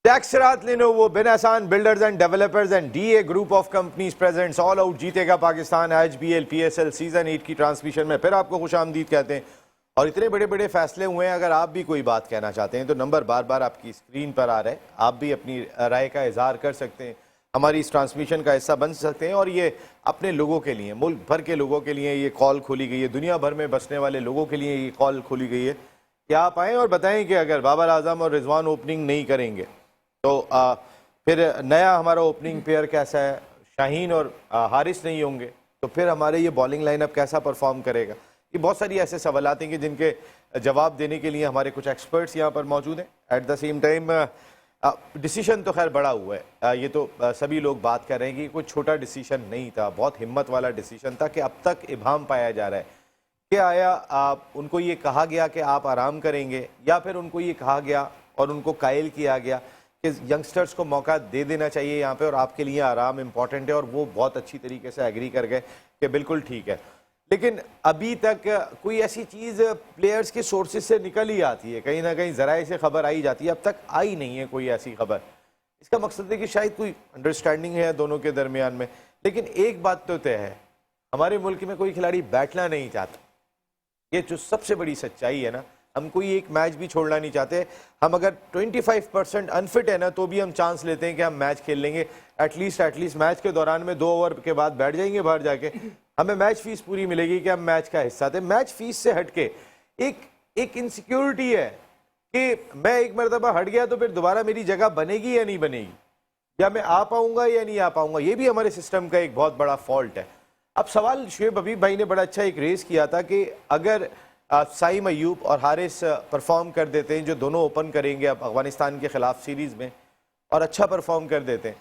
Daxerat, Lenovo, Benasan, Builders and Developers and DA Group of Companies presents All Out जीतेगा Pakistan HBL PSL season 8 की transmission में फिर आपको खुशामदीद कहते हैं। और इतने बड़े बड़े फैसले हुए हैं, अगर आप भी कोई बात कहना चाहते हैं तो नंबर बार बार आपकी स्क्रीन पर आ रहा है, आप भी अपनी राय का इजहार कर सकते हैं, हमारी इस ट्रांसमिशन का हिस्सा बन सकते हैं। और ये अपने लोगों के लिए, मुल्क भर के लोगों के लिए ये कॉल खोली गई है, दुनिया भर में बसने वाले लोगों के लिए ये कॉल खोली गई है कि आप आएँ और बताएं कि अगर बाबर आजम और रिजवान ओपनिंग नहीं करेंगे तो फिर नया हमारा ओपनिंग पेयर कैसा है, शाहीन और हारिस नहीं होंगे तो फिर हमारे ये बॉलिंग लाइनअप कैसा परफॉर्म करेगा। ये बहुत सारी ऐसे सवालात हैं कि जिनके जवाब देने के लिए हमारे कुछ एक्सपर्ट्स यहाँ पर मौजूद हैं। At the same time decision तो खैर बड़ा हुआ है, ये तो सभी लोग बात कर रहे हैं कि कोई छोटा डिसीशन नहीं था, बहुत हिम्मत वाला डिसीशन था कि अब तक इबाम पाया जा रहा है कि आया उनको ये कहा गया कि आप आराम करेंगे या फिर उनको ये कहा गया और उनको कायल किया गया कि यंगस्टर्स को मौका दे देना चाहिए यहाँ पे और आपके लिए आराम इम्पॉर्टेंट है, और वो बहुत अच्छी तरीके से एग्री कर गए कि बिल्कुल ठीक है। लेकिन अभी तक कोई ऐसी चीज़ प्लेयर्स के सोर्सेज से निकल ही आती है, कहीं ना कहीं ज़राए से खबर आई जाती है, अब तक आई नहीं है कोई ऐसी खबर। इसका मकसद है कि शायद कोई अंडरस्टैंडिंग है दोनों के दरमियान में। लेकिन एक बात तो तय है, हमारे मुल्क में कोई खिलाड़ी बैठना नहीं चाहता, ये जो सबसे बड़ी सच्चाई है ना। हम कोई एक मैच भी छोड़ना नहीं चाहते। हम अगर 25% अनफिट है ना तो भी हम चांस लेते हैं कि हम मैच खेल लेंगे, एटलीस्ट मैच के दौरान में 2 ओवर के बाद बैठ जाएंगे बाहर जाके, हमें मैच फीस पूरी मिलेगी कि हम मैच का हिस्सा थे। मैच फीस से हटके एक इनसिक्योरिटी है कि मैं एक मरतबा हट गया तो फिर दोबारा मेरी जगह बनेगी या नहीं बनेगी, या मैं आ पाऊंगा या नहीं आ पाऊंगा। ये भी हमारे सिस्टम का एक बहुत बड़ा फॉल्ट है। अब सवाल शुएब हबीब भाई ने बड़ा अच्छा एक रेस किया था कि अगर साइम अयूब और हारिस परफॉर्म कर देते हैं, जो दोनों ओपन करेंगे अब अफगानिस्तान के खिलाफ सीरीज में, और अच्छा परफॉर्म कर देते हैं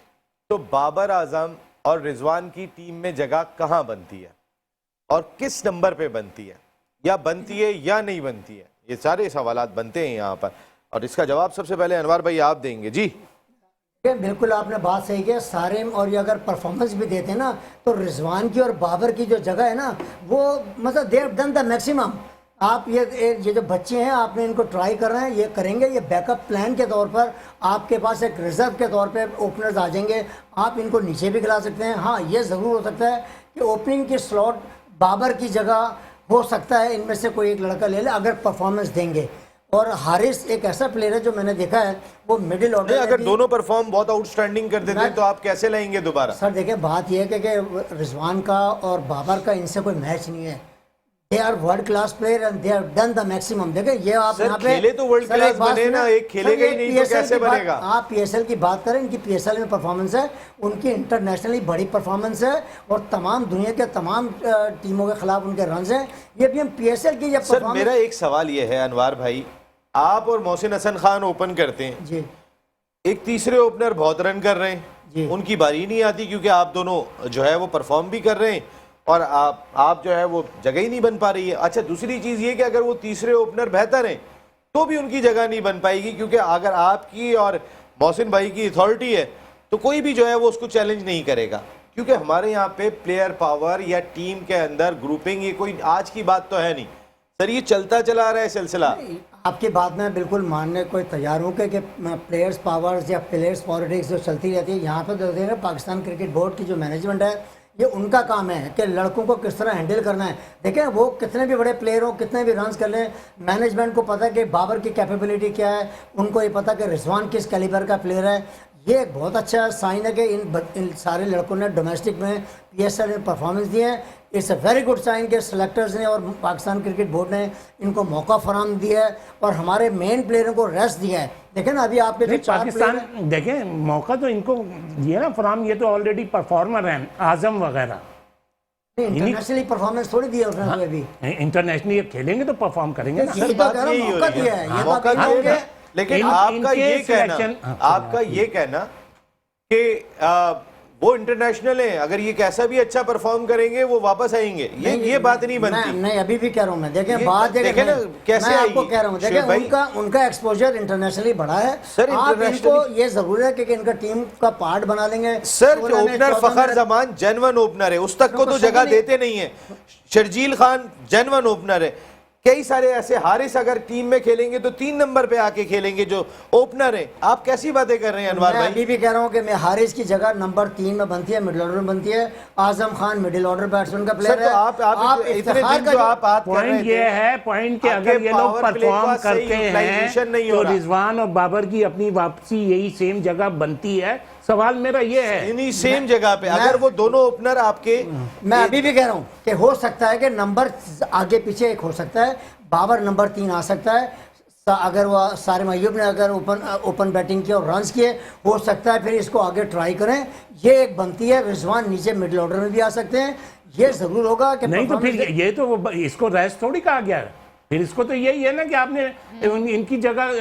तो बाबर आजम और रिजवान की टीम में जगह कहाँ बनती है और किस नंबर पे बनती है, या बनती है या नहीं बनती है। ये सारे सवालात बनते हैं यहाँ पर, और इसका जवाब सबसे पहले अनवर भाई आप देंगे। जी बिल्कुल आपने बात सही की। सारिम और ये अगर परफॉर्मेंस भी देते हैं ना तो रिजवान की और बाबर की जो जगह है ना वो मतलब they have done the maximum. आप ये जो बच्चे हैं आपने इनको ट्राई कर रहे हैं, ये करेंगे, ये बैकअप प्लान के तौर पर आपके पास एक रिजर्व के तौर पे ओपनर्स आ जाएंगे, आप इनको नीचे भी खिला सकते हैं। हाँ ये ज़रूर हो सकता है कि ओपनिंग की स्लॉट बाबर की जगह हो सकता है इनमें से कोई एक लड़का ले ले अगर परफॉर्मेंस देंगे। और हारिस एक ऐसा प्लेयर है जो मैंने देखा है वो मिडिल ऑर्डर, अगर दोनों परफॉर्म बहुत आउटस्टैंडिंग कर देते हैं तो आप कैसे लाएंगे दोबारा। सर देखिए बात यह है कि रिजवान का और बाबर का इनसे कोई मैच नहीं है। They are world class player and they have done the maximum। देखिए ये आप यहाँ पे खेले तो वर्ल्ड क्लास बने ना, एक खेलेगा ही नहीं तो कैसे बनेगा। आप पीएसएल की बात करें, इनकी पीएसएल में परफॉर्मेंस है, उनकी इंटरनेशनली बड़ी परफॉर्मेंस है और तमाम दुनिया के तमाम टीमों के खिलाफ उनके रन हैं। ये भी हम पीएसएल की जब सर मेरा एक सवाल ये है अनवर भाई, आप और मोहसिन हसन खान ओपन करते हैं जी, एक तीसरे ओपनर बहुत रन कर रहे हैं, उनकी बारी नहीं आती क्योंकि आप दोनों जो है वो परफॉर्म भी कर रहे हैं और आप जो है वो जगह ही नहीं बन पा रही है। अच्छा दूसरी चीज़ ये कि अगर वो तीसरे ओपनर बेहतर हैं तो भी उनकी जगह नहीं बन पाएगी, क्योंकि अगर आपकी और मोहसिन भाई की अथॉरिटी है तो कोई भी जो है वो उसको चैलेंज नहीं करेगा, क्योंकि हमारे यहाँ पे प्लेयर पावर या टीम के अंदर ग्रुपिंग ये कोई आज की बात तो है नहीं सर, ये चलता चला आ रहा है सिलसिला। आपकी बात में बिल्कुल मानने को तैयार हूँ कि प्लेयर्स पावर्स या प्लेयर्स पॉलिटिक्स जो चलती रहती है यहाँ पर तो पाकिस्तान क्रिकेट बोर्ड की जो मैनेजमेंट है ये उनका काम है कि लड़कों को किस तरह हैंडल करना है। देखें वो कितने भी बड़े प्लेयर हो, कितने भी रन्स कर लें, मैनेजमेंट को पता है कि बाबर की कैपेबिलिटी क्या है, उनको ये पता कि रिजवान किस कैलिबर का प्लेयर है। ये एक बहुत अच्छा साइन है कि इन सारे लड़कों ने डोमेस्टिक में पीएसएल में परफॉर्मेंस दी है। It's a very good sign के सिलेक्टर्स ने और पाकिस्तान क्रिकेट बोर्ड ने इनको मौका फराहम दिया है और हमारे मेन प्लेयरों को रेस्ट दिया है। देखें ना अभी आपके पाकिस्तान देखें मौका तो इनको दिया ना फराहम, ये तो ऑलरेडी परफॉर्मर हैं आजम वगैरह, इंटरनेशनली परफॉर्मेंस थोड़ी दिया उन्होंने अभी। इंटरनेशनली खेलेंगे तो परफॉर्म करेंगे ना। मौका दिया है। लेकिन आपका ये कहना कि वो इंटरनेशनल है, अगर ये कैसा भी अच्छा परफॉर्म करेंगे वो वापस आएंगे, ये बात नहीं बनती। नहीं अभी भी कह रहा हूँ मैं, देखें बात देखें ना कैसे आपको कह रहा हूँ, देखें उनका एक्सपोजर इंटरनेशनली बढ़ा है सर। आप इनको ये जरूर है कि इनका टीम का पार्ट बना लेंगे। सर ओपनर फखर जमान जेन्युइन ओपनर है, उस तक को तो जगह देते नहीं है। शर्जील खान जेन्युइन ओपनर है, कई सारे ऐसे हारिस अगर टीम में खेलेंगे तो 3 नंबर पे आके खेलेंगे जो ओपनर है। आप कैसी बातें कर रहे हैं अनवर मैं भाई? अभी भी कह रहा हूँ कि मैं हारिस की जगह नंबर 3 में बनती है, मिडिल ऑर्डर में बनती है। Azam Khan middle order batsman का प्लेयर सर तो आप इतने इफ्तिखार दिन का जो आप बात कर रहे पॉइंट ये थे, है, पॉइंट के आपके अगर ये लोग power play परफॉर्म का सही करते हैं utilization नहीं हो तो रहा। रिजवान और बाबर की अपनी वापसी यही सेम जगह बनती है। सवाल मेरा ये है, इन्हीं सेम जगह पे अगर वो दोनों ओपनर आपके, मैं अभी भी कह रहा हूँ कि हो सकता है कि नंबर आगे पीछे एक हो सकता है, बाबर नंबर 3 आ सकता है। अगर वो सारिम अय्यूब ने अगर ओपन बैटिंग की और रन्स किए, हो सकता है फिर इसको आगे ट्राई करें। ये एक बनती है। रिजवान नीचे मिडिल ऑर्डर में भी आ सकते हैं। ये जरूर होगा कि नहीं तो फिर performance- ये तो इसको रेस्ट थोड़ी कहा गया है। फिर इसको तो यही है ना कि आपने इनकी जगह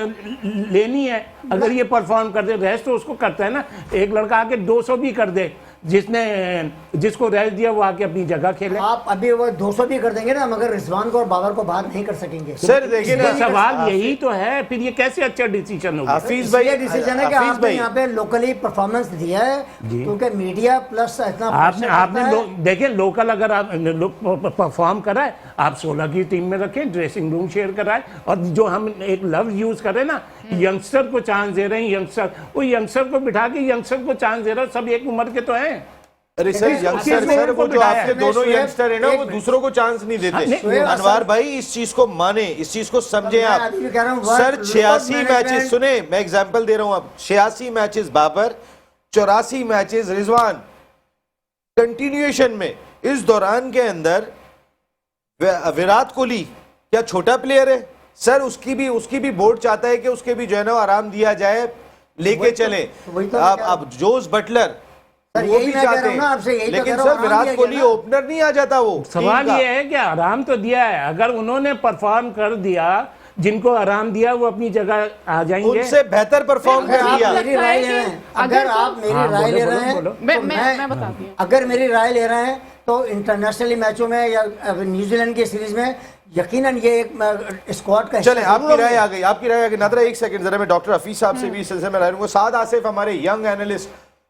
लेनी है। अगर ये परफॉर्म कर दे, रेस्ट तो उसको करता है ना। एक लड़का आके 200 भी कर दे, जिसको रेस्ट दिया वो आके अपनी जगह खेले। आप अभी वो 200 भी कर देंगे ना, मगर रिजवान को और बाबर को बाहर नहीं कर सकेंगे। सर देखिए ना, सवाल यही तो है, फिर ये कैसे अच्छा डिसीजन होगा? हाफिज भाई, ये डिसीजन है कि हाफिज आपने भाई, यहाँ पे लोकली परफॉर्मेंस दिया है, क्योंकि मीडिया प्लस इतना आपने देखें, लोकल अगर आप परफॉर्म करा है, आप 16 की टीम में रखें, ड्रेसिंग रूम शेयर कराए। और जो हम एक लफ्ज यूज करें ना, यंगस्टर को चांस दे रहे हैं, यंगस्टर, वो यंगस्टर को बिठा के यंगस्टर को चांस दे रहे हैं। सब एक उम्र के तो हैं। अरे सर यंगस्टर, सर वो जो आपके दोनों यंगस्टर है ना, वो दूसरों को चांस नहीं देते। अनवर भाई इस चीज को माने, इस चीज को समझे आप। सर 86 मैचेस, सुने मैं एग्जांपल दे रहा हूं आप, 86 matches Babar, 84 matches Rizwan continuation में। इस दौरान के अंदर विराट कोहली क्या छोटा प्लेयर है? सर उसकी भी बोर्ड चाहता है कि उसके भी जो है ना आराम दिया जाए, लेके चले। अब जोस बटलर वो भी चाहते हैं, लेकिन सर विराट कोहली ओपनर नहीं आ जाता। वो सवाल ये है कि आराम तो दिया है, अगर उन्होंने परफॉर्म कर दिया, जिनको आराम दिया वो अपनी जगह आ जाएंगे। उनसे बेहतर परफॉर्म कर दिया। मेरी राय ले रहे हैं, अगर आप मेरी राय ले रहे हैं, मैं बताती हूँ। अगर मेरी राय ले रहे हैं तो इंटरनेशनल मैचों में या न्यूजीलैंड की सीरीज में यकीनन ये एक स्क्वाड का। चले आपकी राय आ गई, आपकी राय आ गई। नादरा एक सेकंड जरा, मैं डॉक्टर हफीज साहब से भी इस सिलसिले में राय लूंगा। साद आसिफ हमारे यंग एनालिस्ट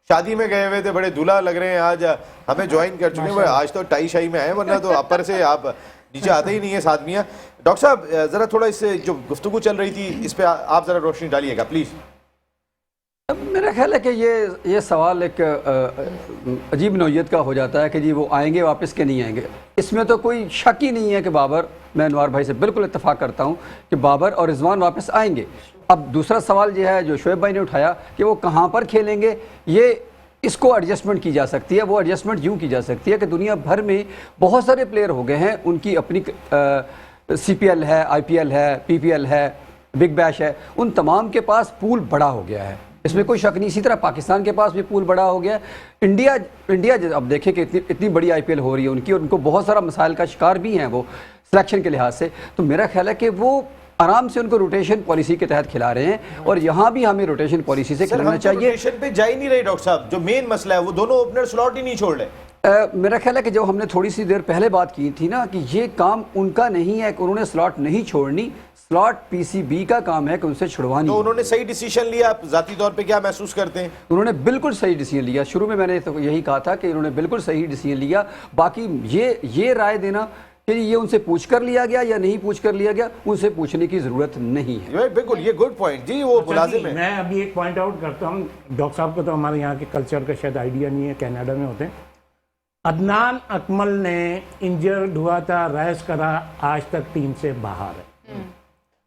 शादी में गए हुए थे, बड़े दूल्हा लग रहे हैं, आज हमें ज्वाइन कर चुके हैं। आज तो टाई शाही में आए, वरना तो अपर से आप नीचे आते ही नहीं है साथ मियाँ। डॉक्टर साहब जरा थोड़ा इससे जो गुफ्तगू चल रही थी इस पे आप जरा रोशनी डालिएगा प्लीज। मेरा ख्याल है कि ये सवाल एक अजीब नौइयत का हो जाता है कि जी वो आएंगे वापस के नहीं आएंगे। इसमें तो कोई शक ही नहीं है कि बाबर, मैं अनवार भाई से बिल्कुल इत्तेफाक करता हूँ कि बाबर और रिजवान वापस आएंगे। अब दूसरा सवाल ये है जो शोएब भाई ने उठाया कि वो कहाँ पर खेलेंगे, ये इसको एडजस्टमेंट की जा सकती है। वो एडजस्टमेंट यूँ की जा सकती है कि दुनिया भर में बहुत सारे प्लेयर हो गए हैं, उनकी अपनी CPL है, IPL है, PPL है, बिग बैश है, उन तमाम के पास पूल बड़ा हो गया है, इसमें कोई शक नहीं। इसी तरह पाकिस्तान के पास भी पूल बड़ा हो गया है। इंडिया अब देखें कि इतनी बड़ी IPL हो रही है उनकी, और उनको बहुत सारा मसाइल का शिकार भी हैं वो सिलेक्शन के लिहाज से। तो मेरा ख्याल है कि वो आराम से उनको रोटेशन पॉलिसी के तहत खिला रहे हैं, और यहाँ भी हमें रोटेशन पॉलिसी से खिलाना चाहिए। रोटेशन पे जा ही नहीं रहे डॉक्टर साहब, जो मेन मसला है वो दोनों ओपनर स्लॉट ही नहीं छोड़ रहे। मेरा ख्याल है कि जो हमने थोड़ी सी देर पहले बात की थी ना, कि ये काम उनका नहीं है कि उन्होंने स्लॉट नहीं छोड़नी, स्लॉट PCB का काम है कि उनसे छुड़वानी। तो उन्होंने सही डिसीजन लिया, आप जाती तौर पे क्या महसूस करते हैं? उन्होंने बिल्कुल सही डिसीजन लिया। शुरू में मैंने तो यही कहा था कि उन्होंने बिल्कुल सही डिसीजन लिया। बाकी ये राय देना कि ये उनसे पूछ कर लिया गया या नहीं पूछ कर लिया गया, उनसे पूछने की जरूरत नहीं है। बिल्कुल, ये गुड पॉइंट जी, वो मुलाजिम है। मैं अभी एक पॉइंट आउट करता हूँ, डॉक्टर साहब को तो हमारे यहाँ के कल्चर का शायद आइडिया नहीं है, कनाडा में होते हैं। अदनान अकमल ने इंजर्ड हुआ था, रेस्ट करा, आज तक टीम से बाहर है।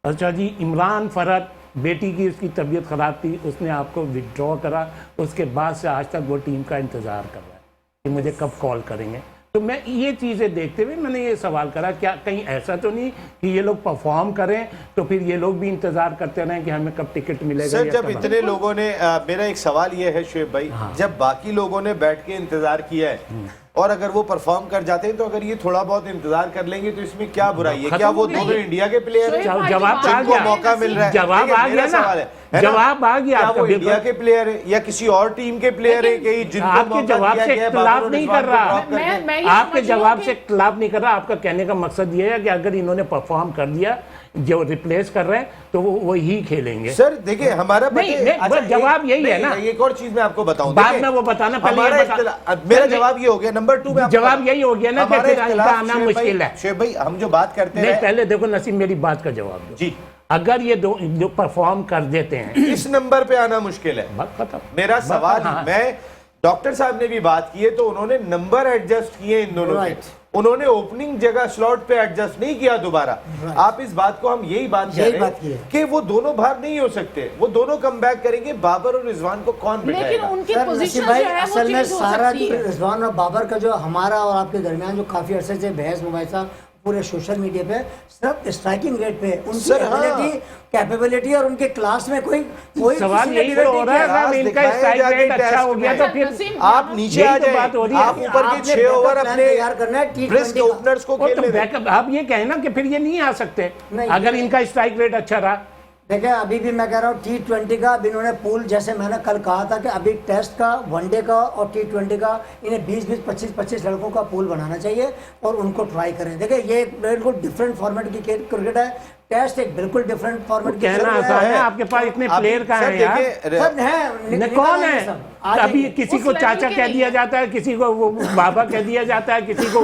अच्छा जी, इमरान फरद, बेटी की उसकी तबीयत खराब थी, उसने आपको विड्रॉ करा, उसके बाद से आज तक वो टीम का इंतजार कर रहा है कि मुझे कब कॉल करेंगे। तो मैं ये चीज़ें देखते हुए मैंने ये सवाल करा, क्या कहीं ऐसा तो नहीं कि ये लोग परफॉर्म करें तो फिर ये लोग भी इंतजार करते रहें कि हमें कब टिकट मिलेगा? सर जब इतने लोगों ने मेरा एक सवाल ये है शोएब भाई, जब बाकी लोगों ने बैठ के इंतजार किया है और अगर वो परफॉर्म कर जाते हैं, तो अगर ये थोड़ा बहुत इंतजार कर लेंगे तो इसमें क्या बुराई है? क्या वो दोनों इंडिया के प्लेयर हैं जवाब आ जिनको गया, मौका मिल रहा है? जवाब आ गया ना, जवाब आ गया। वो इंडिया के प्लेयर है या किसी और टीम के प्लेयर है कि जिनको आपके जवाब से इख्तिलाफ नहीं कर रहा, आपके जवाब से इख्तिलाफ नहीं कर रहा। आपका कहने का मकसद ये है कि अगर इन्होंने परफॉर्म कर दिया, जो रिप्लेस कर रहे हैं तो वो वही खेलेंगे। सर देखिए हमारा नहीं, बस जवाब यही है ना। एक और चीज मैं आपको बताऊं, बाद देखिए, में वो बताना, पहले हमारा ये बता- मेरा जवाब ये हो गया। नंबर 2 में जवाब यही हो गया ना कि फिर इनका आना मुश्किल है। शेख भाई हम जो बात करते नहीं, हैं, पहले देखो नसीम, मेरी बात का जवाब दो। जी, अगर ये जो परफॉर्म कर देते हैं, इस नंबर पे आना मुश्किल है। बात खत्म। मेरा सवाल, हाँ। मैं डॉक्टर साहब ने भी बात की है तो उन्होंने नंबर एडजस्ट किए इन दोनों Right. के, उन्होंने ओपनिंग जगह स्लॉट पे एडजस्ट नहीं किया दोबारा। आप इस बात को, हम यही बात कह रहे हैं कि वो दोनों बाहर नहीं हो सकते, वो दोनों कम बैक करेंगे। बाबर और रिजवान को कौन लेकिन बिठाएगा? उनकी सर, पोजीशन नसीब जो भाई, है वो असल में चेंज हो सारा सकती है। रिजवान और बाबर का जो हमारा और आपके दरमियान जो काफी अरसे से बहस मुबाहिसा पूरे सोशल मीडिया पे, सिर्फ स्ट्राइकिंग रेट पे उनकी सर, हाँ। एबिलिटी, कैपेबिलिटी और उनके क्लास में कोई सवाल किसी ने यही तो हो रहा है। डिबेट अगर क्लास इनका दिखाएं स्ट्राइक जाके रेट अच्छा टेस्ट हो गया में। तो फिर नसीम, आप नीचे यही आ तो जाए, बात हो रही है। आप ऊपर के आपने 6 ओवर बैकअप अपने तैयार करना है T20 ब्रिस्क का। ओपनर्स को वो तो खेलने दें। बैकअप, आप ये कहें ना कि फिर ये नहीं आ सकते नहीं, अगर ये- इनका स्ट्राइक रेट अच्छा रहा। देखिए अभी भी मैं कह रहा हूँ T20 का, अभी इन्होंने पूल, जैसे मैंने कल कहा था कि अभी टेस्ट का, वनडे का और T20 का इन्हें 20-20, 25-25 लड़कों का पूल बनाना चाहिए और उनको ट्राई करें। देखिए ये एक बिल्कुल डिफरेंट फॉर्मेट की क्रिकेट है, टेस्ट एक बिल्कुल डिफरेंट फॉर्मेट की कहना क्रिकेट आसान है। है, आपके पास इतने आप- प्लेयर कहाँ सर, हैं यार? देखिए, सब है, न कौन है? सब आ अभी जाएंगे। किसी उस को लेवल चाचा के कह नहीं दिया है। जाता है, किसी को वो बाबा कह दिया जाता है, किसी को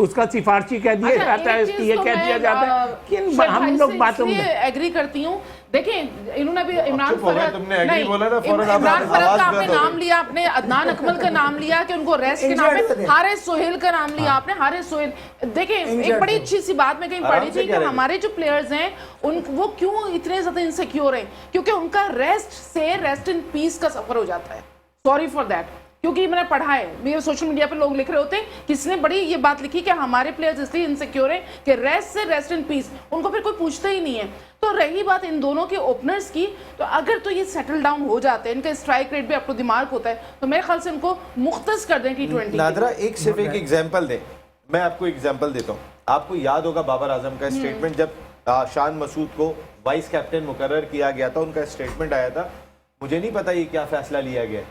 उसका सिफारशी कह दिया अच्छा, जाता है, एक चीज़ ये तो कह मैं, दिया जाता है। शेख हम भाई लोग से बातों में इसलिए एग्री करती हूँ। देखिए इन्होंने भी इमरान चुप हो गए, फरहद, तुमने agree नहीं, बोला ना, फौरन आपने इमरान फरहद आवाज का आपने बंद हो नाम गई। लिया, आपने अदनान अकमल का नाम लिया कि उनको रेस्ट के नाम Injured पे, थे। हारिस सोहेल का नाम लिया आपने, हारिस सोहेल। देखिए एक Injured बड़ी थे। अच्छी सी बात मैं कहीं आराम पढ़ी से थी कि कह रहे थे। हमारे जो प्लेयर्स हैं वो क्यों इतने ज्यादा इनसिक्योर हैं, क्योंकि उनका रेस्ट से रेस्ट इन पीस का सफर हो जाता है। सॉरी फॉर दैट, क्योंकि मैंने पढ़ा है, मेरे सोशल मीडिया पे लोग लिख रहे होते हैं, किसने बड़ी ये बात लिखी कि हमारे प्लेयर्स इसलिए इनसिक्योर हैं कि रेस्ट से रेस्ट इन पीस, उनको फिर कोई पूछता ही नहीं है। तो रही बात इन दोनों के ओपनर्स की, तो अगर तो ये सेटल डाउन हो जाते हैं, इनका स्ट्राइक रेट भी आपको दिमाग होता है, तो मेरे ख्याल से इनको मुख्तस कर दें T20। नादरा एक सिर्फ एक एग्जांपल दें, मैं आपको एग्जांपल देता हूं। आपको याद होगा बाबर आजम का स्टेटमेंट, जब शान मसूद को वाइस कैप्टन मुकर्रर किया गया था, उनका स्टेटमेंट आया था, मुझे नहीं पता ये क्या फैसला लिया गया।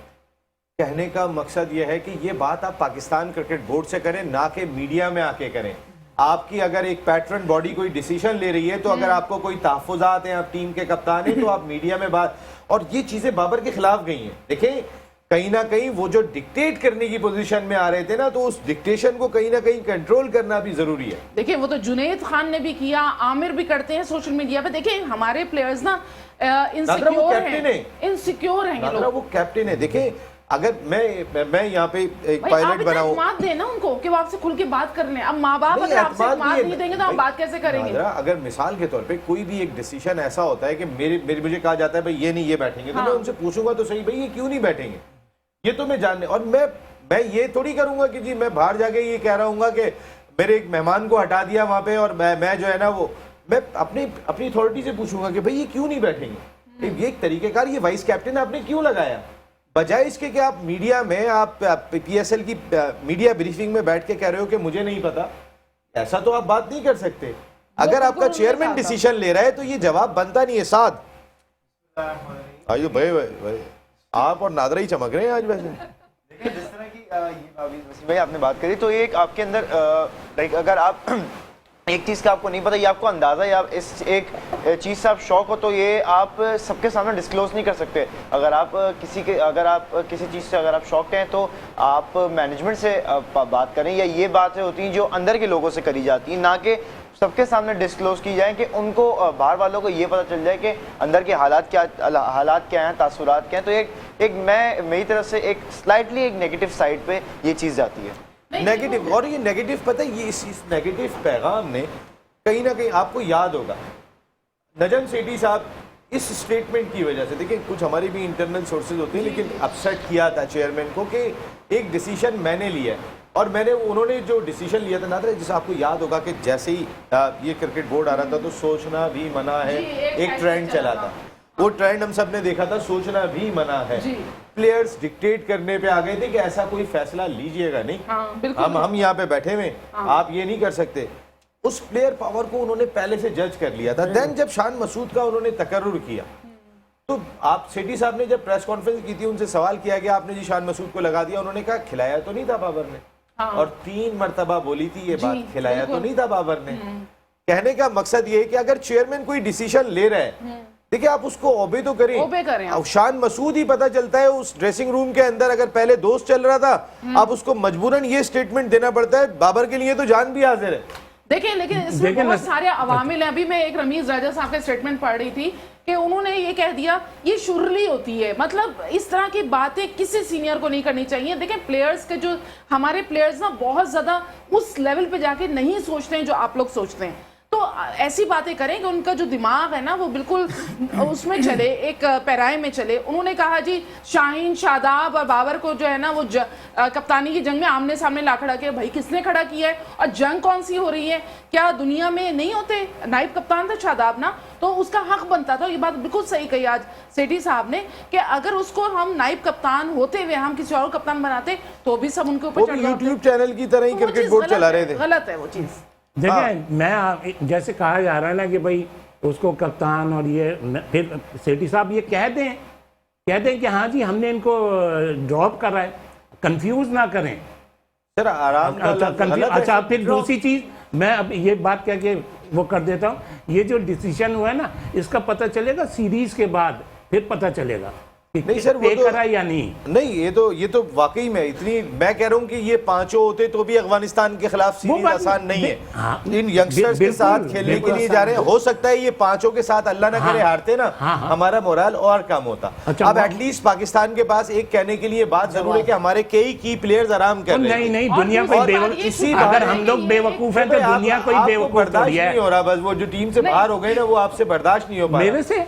कहने का मकसद ये है कि ये बात आप पाकिस्तान क्रिकेट बोर्ड से करें, ना कि मीडिया में आके करें। आपकी अगर एक पैटर्न बॉडी कोई डिसीजन ले रही है तो अगर आपको कोई तहफुजात हैं, आप टीम के कप्तान हैं, तो आप मीडिया में बात, और ये चीजें बाबर के खिलाफ गई हैं। देखें कहीं ना कहीं वो जो डिक्टेट करने की पोजीशन में आ रहे थे ना, तो उस डिक्टेशन को कहीं ना कहीं कंट्रोल करना भी जरूरी है। देखिए वो तो जुनैद खान ने भी किया, आमिर भी करते हैं सोशल मीडिया पे। देखिए हमारे प्लेयर्स ना इनसिक्योर कैप्टन हैं, है। इनसिक्योर हैं ये नादरा लोग। वो कैप्टन है। देखें अगर मैं यहाँ पे एक भाई, आप पायलट इतना बनाऊं, एतमाद देना उनको कि वो आपसे खुल के बात कर लें। अब माँ बाप अगर आपसे एतमाद नहीं देंगे तो आप बात कैसे करेंगे? नादरा, अगर मिसाल के तौर पे कोई भी एक डिसीजन ऐसा होता है कि मुझे कहा जाता है भाई ये नहीं ये बैठेंगे, तो हाँ। मैं उनसे पूछूंगा तो सही, भाई ये क्यों नहीं बैठेंगे, ये तो मैं जानने, और मैं ये थोड़ी करूंगा कि जी मैं बाहर जाके ये कह रहा हूँ कि मेरे एक मेहमान को हटा दिया वहां पे, और मैं जो है ना वो मैं अपनी अथॉरिटी से पूछूंगा कि भाई ये क्यों नहीं बैठेंगे। ये एक तरीकेकार, ये वाइस कैप्टन आपने क्यों लगाया, बजाय इसके कि आप मीडिया में, आप PSL की मीडिया ब्रीफिंग में बैठ के कह रहे हो कि मुझे नहीं पता। ऐसा तो आप बात नहीं कर सकते। अगर आपका चेयरमैन डिसीजन ले रहा है तो ये जवाब बनता नहीं है। साथ आइए भाई आप और नादरा ही चमक रहे हैं आज वैसे। देखिए जिस तरह की ये वसीम भाई आपने बात करी, तो ये एक आपके अंदर लाइक अगर आप एक चीज़ का आपको नहीं पता, ये आपको अंदाज़ा या आप इस एक चीज़ से आप शौक हो, तो ये आप सबके सामने डिस्क्लोज नहीं कर सकते। अगर आप किसी चीज़ से अगर आप शौक हैं तो आप मैनेजमेंट से बात करें, या ये बातें होती हैं जो अंदर के लोगों से करी जाती हैं, ना कि सबके सामने डिस्क्लोज की जाए, कि उनको बाहर वालों को ये पता चल जाए कि अंदर के हालात क्या हैं, तासुरात क्या हैं। तो एक मेरी तरफ से एक स्लाइटली एक नेगेटिव साइड पे ये चीज़ जाती है, नेगेटिव। और ये नेगेटिव पता है, ये इस नेगेटिव पैगाम ने कहीं ना कहीं, आपको याद होगा नजम सेठी साहब इस स्टेटमेंट की वजह से, देखिए कुछ हमारे भी इंटरनल सोर्सेज होते हैं, लेकिन अपसेट किया था चेयरमैन को कि एक डिसीजन मैंने लिया है, और उन्होंने जो डिसीजन लिया था ना, जैसे आपको याद होगा कि जैसे ही ये क्रिकेट बोर्ड आ रहा था तो सोचना भी मना है, एक ट्रेंड चला था, वो ट्रेंड हम सब ने देखा था, सोचना भी मना है। प्लेयर्स डिक्टेट करने पे आ गए थे कि ऐसा कोई फैसला लीजिएगा नहीं, हाँ, बिल्कुल हम यहाँ पे बैठे हुए, आप ये नहीं कर सकते। उस प्लेयर पावर को उन्होंने पहले से जज कर लिया था। देन जब शान मसूद का उन्होंने तकर्रुर किया, तो आप सेठी साहब ने जब प्रेस कॉन्फ्रेंस की थी, उनसे सवाल किया कि आपने जी शान मसूद को लगा दिया, उन्होंने कहा खिलाया तो नहीं था बाबर ने, और 3 मरतबा बोली थी ये बात, खिलाया तो नहीं था बाबर ने। कहने का मकसद ये है कि अगर चेयरमैन कोई डिसीजन ले रहा है, देखिए आप उसको ओबे तो करें। ओबे करें आप। अब शान मसूद ही पता चलता है उस ड्रेसिंग रूम के अंदर, अगर पहले दोस्त चल रहा था, अब उसको मजबूरन ये स्टेटमेंट देना पड़ता है, बाबर के लिए तो जान भी हाजिर है। देखिए लेकिन इसमें बहुत सारे अवामिल हैं। अभी मैं एक रमीज राजा साहब का स्टेटमेंट पढ़ रही थी कि उन्होंने ये कह दिया ये शुरली होती है, मतलब इस तरह की बातें किसी सीनियर को नहीं करनी चाहिए। देखिए प्लेयर्स के जो हमारे प्लेयर्स ना बहुत ज्यादा उस लेवल पे जाके नहीं सोचते हैं जो आप लोग सोचते हैं, तो ऐसी बातें करें कि उनका जो दिमाग है ना वो बिल्कुल उसमें चले, एक पैराए में चले। उन्होंने कहा जी शाहीन, शादाब और बाबर को जो है ना वो कप्तानी की जंग में आमने सामने ला खड़ा किया। भाई किसने खड़ा किया है और जंग कौन सी हो रही है? क्या दुनिया में नहीं होते? नाइब कप्तान था शादाब ना, तो उसका हक बनता था। ये बात बिल्कुल सही कही आज सेठी साहब ने कि अगर उसको हम नाइब कप्तान होते हुए हम किसी और कप्तान बनाते तो भी सब उनके ऊपर चढ़ यूट्यूब चैनल की तरह ही क्रिकेट बोर्ड चला रहे थे। गलत है वो चीज। देखिए मैं जैसे कहा जा रहा है ना कि भाई उसको कप्तान और ये, फिर सेठी साहब ये कह दें कि हाँ जी हमने इनको ड्रॉप करा है, कंफ्यूज ना करें सर, आराम का लफ्ज़ गलत है। अच्छा फिर दूसरी चीज मैं अब ये बात कह के वो कर देता हूँ, ये जो डिसीजन हुआ है ना इसका पता चलेगा सीरीज के बाद, फिर पता चलेगा कि नहीं सर, वो पे तो करा या नहीं। नहीं, ये तो वाकई में इतनी, मैं कह रहा हूँ कि ये पांचों होते तो भी अफगानिस्तान के खिलाफ सीरीज बात आसान नहीं है। हाँ, इन यंगस्टर्स के बिल्कुल, साथ खेलने के लिए जा रहे हैं, हो सकता है ये पांचों के साथ अल्लाह ना करे हारते ना, हमारा मोरल और कम होता। अच्छा, अब एटलीस्ट पाकिस्तान के पास एक कहने के लिए बात जरूर है कि हमारे कई की प्लेयर्स आराम कर रहे हैं। नहीं दुनिया कोई बेवकूफ, इसी अगर हम लोग बेवकूफ हैं तो दुनिया कोई बेवकूफ बर्दाश्त थोड़ी है। नहीं हो रहा, बस वो जो टीम से बाहर हो गए ना वो आपसे बर्दाश्त नहीं हो पा मेरे से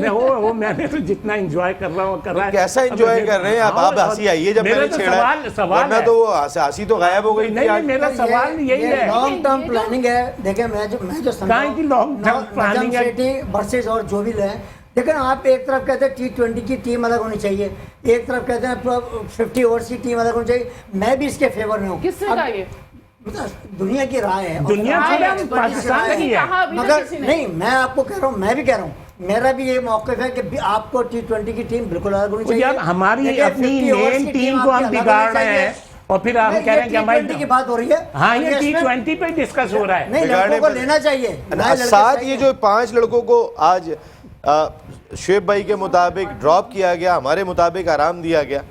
वो मैंने तो जितना एंजॉय कर रहा हूँ कर रहा है। कैसा एंजॉय कर रहे हैं आप हंसी आई है जब मैंने छेड़ा, वरना तो वो हंसी तो गायब हो गई। नहीं मेरा सवाल यही है, लॉन्ग टर्म प्लानिंग है। देखिए मैं जो कहाँ की लॉन्ग टर्म प्लानिंग है? वर्सेस और जो भी है, लेकिन आप एक तरफ कहते हैं T20 की टीम अलग होनी चाहिए, एक तरफ कहते हैं 50 ओवर्स की टीम अलग होनी चाहिए। मैं भी इसके फेवर में हूँ। किसने कहा ये? दुनिया की राय है, दुनिया की पाकिस्तान की है, मगर नहीं मैं आपको कह रहा हूँ, मैं भी कह रहा हूँ, मेरा भी ये मौक़िफ़ है कि आपको T20 की टीम बिल्कुल अलग होनी चाहिए। यार हमारी अपनी मेन टीम को हम बिगाड़ रहे हैं और फिर आप कह रहे हैं कि हमारी की बात हो रही है। हाँ ये T20 पे डिस्कस हो रहा है। नहीं, लड़कों को लेना चाहिए। साथ ये जो 5 लड़कों को आज शुएब भाई के मुताबिक ड्रॉप किया गया, हमारे मुताबिक आराम दिया गया,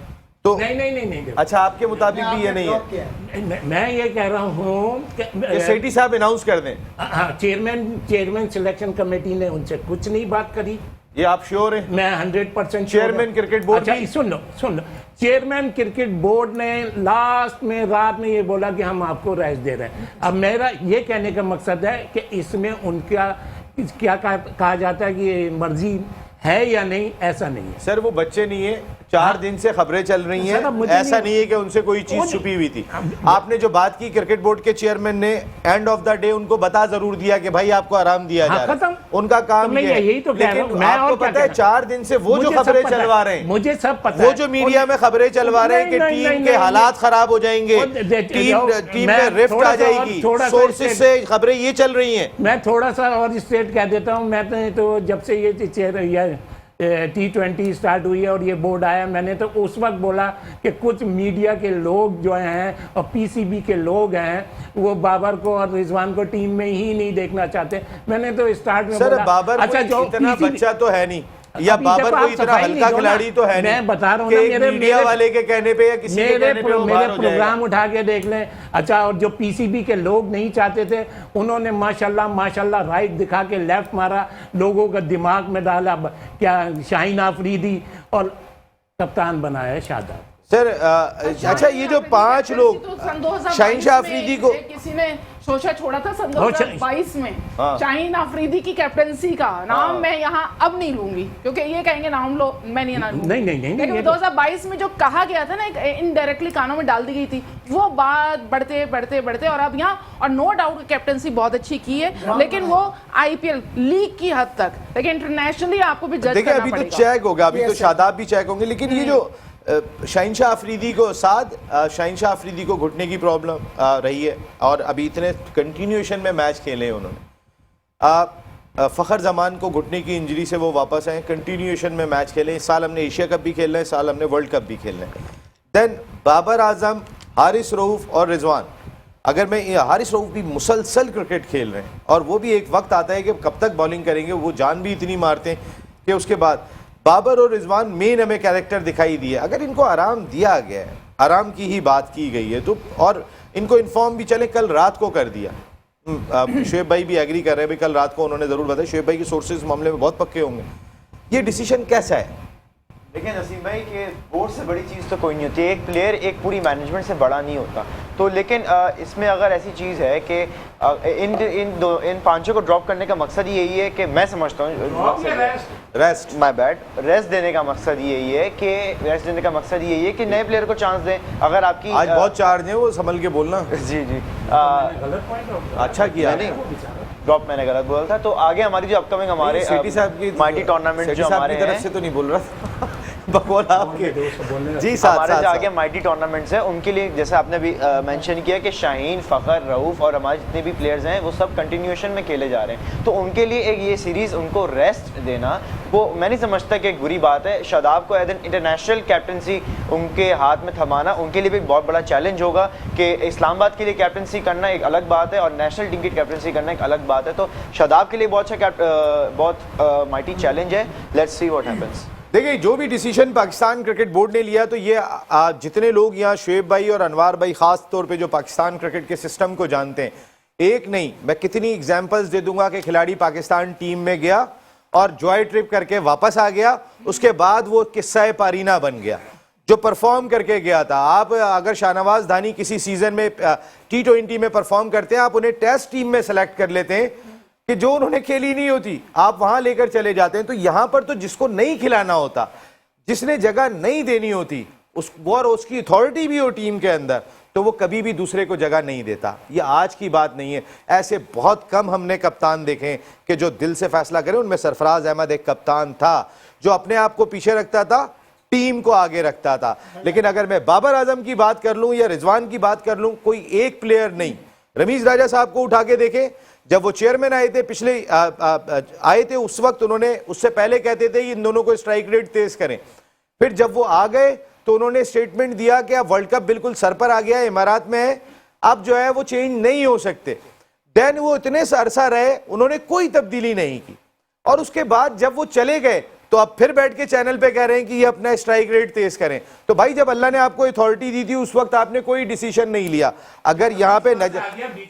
तो नहीं अच्छा आपके मुताबिक भी ये नहीं है? मैं ये कह रहा हूँ कि सेठी साहब अनाउंस कर दें। चेयरमैन सिलेक्शन कमेटी ने उनसे कुछ नहीं बात करी। ये आप श्योर हैं? मैं 100% चेयरमैन क्रिकेट बोर्ड? अच्छा सुन लो, चेयरमैन क्रिकेट बोर्ड ने लास्ट में रात में ये बोला कि हम आपको रेस्ट दे रहे हैं। अब मेरा ये कहने का मकसद है कि इसमें उनका क्या कहा जाता है कि मर्जी है या नहीं, ऐसा नहीं है सर। वो बच्चे नहीं है, 4 दिन से खबरें चल रही हैं, ऐसा नहीं है कि उनसे कोई चीज छुपी हुई थी। आपने जो बात की क्रिकेट बोर्ड के चेयरमैन ने एंड ऑफ द डे उनको बता जरूर दिया कि भाई आपको आराम दिया जा रहा है, उनका काम ये है। यही तो कह रहा हूं, लेकिन आपको पता है 4 दिन से वो जो खबरें चलवा रहे हैं, मुझे सब पता है, वो जो मीडिया में खबरें चलवा रहे हैं कि टीम के हालात खराब हो जाएंगे, टीम में रिफ्ट आ जाएगी, सोर्सेज से खबरें ये चल रही हैं। मैं थोड़ा सा और स्टेट कह देता हूँ। मैं तो जब से ये T20 स्टार्ट हुई है और ये बोर्ड आया, मैंने तो उस वक्त बोला कि कुछ मीडिया के लोग जो हैं और PCB के लोग हैं वो बाबर को और रिजवान को टीम में ही नहीं देखना चाहते। मैंने तो स्टार्ट में सर बोला बाबर अच्छा जो इतना बच्चा तो है नहीं, या बाबर कोई इतना हल्का खिलाड़ी तो है नहीं। मैं बता रहा हूँ ना, मेरे मीडिया वाले के कहने पे या किसी के कहने पे वो बाहर हो प्रोग्राम उठा के देख लें। अच्छा और जो PCB के लोग नहीं चाहते थे उन्होंने माशाल्लाह राइट दिखा के लेफ्ट मारा, लोगों का दिमाग में डाला, क्या शाहीन आफरीदी और कप्तान बनाया शादाब। सर अच्छा ये जो 5 लोग शाहीन शाह अफरीदी को किसी ने सोचा छोड़ा था सन 2022 में शाहीन अफरीदी की कैप्टनसी का नाम मैं यहाँ अब नहीं लूंगी क्योंकि ये कहेंगे नाम लो, मैं नहीं नाम नहीं 2022 में जो कहा गया था ना, एक इनडायरेक्टली कानों में डाल दी गई थी, वो बात बढ़ते और अब यहाँ, और नो डाउट कैप्टनसी बहुत अच्छी की है, लेकिन वो IPL लीग की हद तक, लेकिन इंटरनेशनली आपको भी जज करना पड़ेगा। अभी तो चेक होगा, अभी तो शादाब भी चेक होंगे, लेकिन ये जो शाहीन शाह अफरीदी को शाहीन शाह अफरीदी को घुटने की प्रॉब्लम रही है और अभी इतने कंटिन्यूएशन में मैच खेले हैं उन्होंने। फ़खर जमान को घुटने की इंजरी से वो वापस आए, कंटिन्यूएशन में मैच खेले। इस साल हमने एशिया कप भी खेलना है, इस साल हमने वर्ल्ड कप भी खेलना है। देन बाबर आजम, हारिस रऊफ और रिजवान, अगर मैं हारिस रऊफ भी मुसलसल क्रिकेट खेल रहे हैं और वो भी एक वक्त आता है कि कब तक बॉलिंग करेंगे, वो जान भी इतनी मारते हैं कि उसके बाद बाबर और रिजवान मेन हमें कैरेक्टर दिखाई दिए। अगर इनको आराम दिया गया है, आराम की ही बात की गई है तो, और इनको इन्फॉर्म भी चले कल रात को कर दिया, शुएब भाई भी एग्री कर रहे हैं भाई कल रात को उन्होंने ज़रूर बताया, शुएब भाई के सोर्सेज मामले में बहुत पक्के होंगे। ये डिसीजन कैसा है? देखिए नसीम भाई कि बोर्ड से बड़ी चीज़ तो कोई नहीं होती, एक प्लेयर एक पूरी मैनेजमेंट से बड़ा नहीं होता। तो लेकिन इसमें अगर ऐसी चीज़ है कि इन पांचों को ड्रॉप करने का मकसद यही है कि मैं समझता हूँ रेस्ट, माय बैड, रेस्ट देने का मकसद यही है कि रेस्ट देने का मकसद यही है कि नए प्लेयर को चांस दें। अगर आपकी आज बहुत चार्ज है, वो संभल के बोलना। जी जी अच्छा किया नहीं, ड्रॉप मैंने गलत बोला था। तो आगे हमारी जो अपकमिंग हमारे सेठी साहब की माइटी टूर्नामेंट जो हमारे तरफ हैं, से तो नहीं बोल रहा बकौल आपके जी, साथ हमारे साथ जो आगे साथ। माइटी टूर्नामेंट्स हैं उनके लिए जैसे आपने भी मेंशन किया कि शाहीन, फ़खर, रऊफ और हमारे जितने भी प्लेयर्स हैं वो सब कंटिन्यूएशन में खेले जा रहे हैं। तो उनके लिए एक ये सीरीज़ उनको रेस्ट देना, वो मैं नहीं समझता कि एक बुरी बात है। शादाब को एज एन इंटरनेशनल कैप्टनसी उनके हाथ में थमाना उनके लिए भी एक बहुत बड़ा चैलेंज होगा कि इस्लामाबाद के लिए कैप्टनसी करना एक अलग बात है और नेशनल टीम की कैप्टनसी करना एक अलग बात है। तो शादाब के लिए बहुत अच्छा बहुत माइटी चैलेंज है। Let's see what happens. देखिए जो भी डिसीजन पाकिस्तान क्रिकेट बोर्ड ने लिया, तो ये जितने लोग यहाँ शुएब भाई और अनवार भाई खास तौर पे जो पाकिस्तान क्रिकेट के सिस्टम को जानते हैं, एक नहीं मैं कितनी एग्जांपल्स दे दूंगा कि खिलाड़ी पाकिस्तान टीम में गया और जॉय ट्रिप करके वापस आ गया, उसके बाद वो किस्सा पारीना बन गया जो परफॉर्म करके गया था। आप अगर शाहनवाज धानी किसी सीजन में T20 में परफॉर्म करते हैं, आप उन्हें टेस्ट टीम में सेलेक्ट कर लेते हैं कि जो उन्होंने खेली नहीं होती, आप वहां लेकर चले जाते हैं। तो यहां पर तो जिसको नहीं खिलाना होता, जिसने जगह नहीं देनी होती, और उसकी अथॉरिटी भी हो टीम के अंदर, तो वो कभी भी दूसरे को जगह नहीं देता। ये आज की बात नहीं है, ऐसे बहुत कम हमने कप्तान देखे कि जो दिल से फैसला करें। उनमें सरफराज अहमद एक कप्तान था जो अपने आप को पीछे रखता था, टीम को आगे रखता था। लेकिन अगर मैं बाबर आजम की बात कर लूं या रिजवान की बात कर लूं, कोई एक प्लेयर नहीं। रमीज राजा साहब को उठा के देखें, जब वो चेयरमैन आए थे पिछले आए थे उस वक्त उन्होंने, उससे पहले कहते थे इन दोनों को स्ट्राइक रेट तेज करें। फिर जब वो आ गए तो उन्होंने स्टेटमेंट दिया कि अब वर्ल्ड कप बिल्कुल सर पर आ गया है, इमारात में है, अब जो है वो चेंज नहीं हो सकते। देन वो इतने अरसा रहे, उन्होंने कोई तब्दीली नहीं की, और उसके बाद जब वो चले गए तो अब फिर बैठ के चैनल पे कह रहे हैं कि ये अपना स्ट्राइक रेट तेज करें। तो भाई जब अल्लाह ने आपको अथॉरिटी दी थी उस वक्त आपने कोई डिसीजन नहीं लिया। अगर यहाँ पे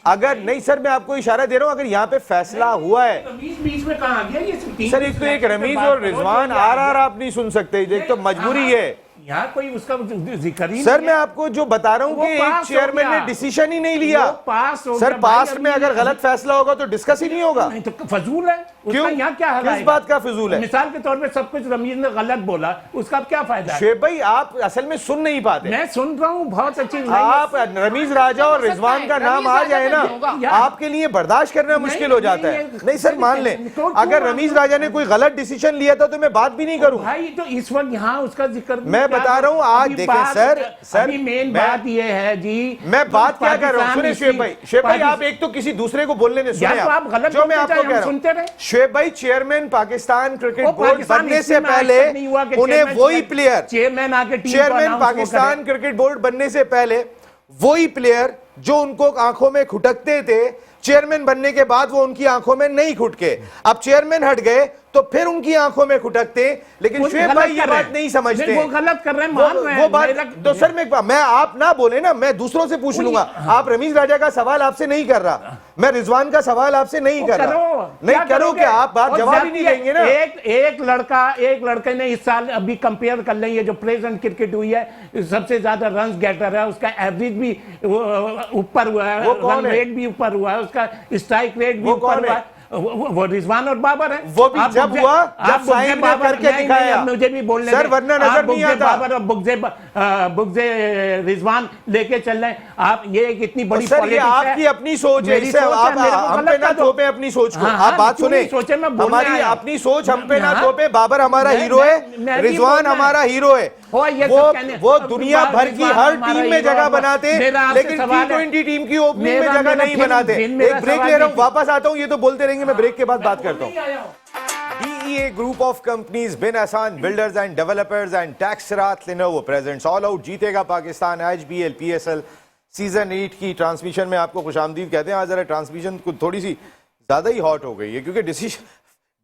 अगर नहीं सर, मैं आपको इशारा दे रहा हूँ, अगर यहाँ पे फैसला हुआ है बीच में कहाँ गया ये सर, एक तो एक रमीज और रिजवान आर आप नहीं सुन सकते, एक तो मजबूरी है यहाँ कोई उसका जिक्र ही सर। नहीं मैं है। आपको जो बता रहा हूँ वो कि एक पास हो चेयरमैन ने गया। डिसीजन ही नहीं लिया। वो पास हो सर गया पास्ट भाई, में अभी अगर गलत फैसला होगा तो डिस्कस ही नहीं होगा। नहीं तो फजूल है उसका। क्यों? यहाँ क्या हल किस आएगा? बात का फजूल है? मिसाल के तौर पे सब कुछ रमीज ने गलत बोला, उसका अब क्या फायदा है? शुएब भाई आप असल में सुन नहीं पाते। मैं सुन रहा हूँ, बहुत अच्छी आप रमीज राजा और रिजवान का नाम आ जाए ना, आपके लिए बर्दाश्त करना मुश्किल हो जाता है। नहीं सर मान लें, अगर रमीज राजा ने कोई गलत डिसीजन लिया था तो मैं बात भी नहीं करूं भाई। तो इस वक्त यहाँ उसका जिक्र मैं बता रहा हूं। आज देखें सर, अभी मेन बात ये है जी, मैं बात क्या कर रहा हूं, सुनिए शुएब भाई आप एक तो किसी दूसरे को बोलने दें, सुनिए आप गलत जो मैं आपको बोलते कह हम सुनते रहा रहे। हूं। शुएब भाई चेयरमैन पाकिस्तान क्रिकेट वो बोर्ड पाकिस्तान बनने से हिस्ट्री में आज पहले तक नहीं हुआ कि उन्हें चेयरमैन वही प्लेयर, चेयरमैन आके टीम को चेयरमैन announce वो पाकिस्तान करे। क्रिकेट बोर्ड बनने से पहले वही प्लेयर जो उनको आंखों में खुटकते थे, चेयरमैन बनने के बाद वो उनकी आंखों में नहीं खुटके। अब चेयरमैन हट गए तो फिर उनकी आंखों में खुटकते। लेकिन शुएब भाई ये बात नहीं समझते। वो गलत कर रहे हैं, मान रहे हैं। वो बात तो सर मैं आप ना बोले ना, मैं दूसरों से पूछ लूंगा। आप रमीज राजा का सवाल आपसे नहीं कर रहा, मैं रिजवान का सवाल आपसे नहीं कर रहा। नहीं करो क्या आप बात जवाब ही नहीं देंगे ना। एक लड़के ने इस साल अभी कंपेयर कर लें, ये जो प्लेजेंट क्रिकेट हुई है, सबसे ज्यादा रन गेटर है, उसका एवरेज भी ऊपर हुआ है, रन रेट भी ऊपर हुआ है, उसका स्ट्राइक रेट भी ऊपर हुआ है। वो रिजवान और बाबर है। वो भी जब हुआ जब साइन ने करके दिखाया, मुझे भी बोलने सर वरना नजर नहीं आता। बाबर और बुगजे रिजवान लेके चल रहे हैं आप। ये एक इतनी बड़ी सर ये आपकी अपनी सोच है, इससे आप हम पे ना थोपे अपनी सोच को। आप बात सुने, हमारी अपनी सोच हम पे ना थोपे। बाबर हमारा हीरो है, रिजवान हमारा हीरो है, वो दुनिया भर की हर टीम में जगह बनाते, लेकिन T20 टीम की ओपनिंग में जगह नहीं बनाते। एक ब्रेक ले रहा हूं, वापस आता हूं, ये तो बोलते रहेंगे, मैं ब्रेक के बाद बात करता हूं। DEA Group of Companies, बिन एहसान builders and developers and tax रात Lenovo presents ऑल आउट जीतेगा पाकिस्तान HBL PSL सीजन 8 की ट्रांसमिशन में आपको खुशामदीद कहते हैं। आज जरा ट्रांसमिशन कुछ थोड़ी सी ज़्यादा ही हॉट हो गई है, क्योंकि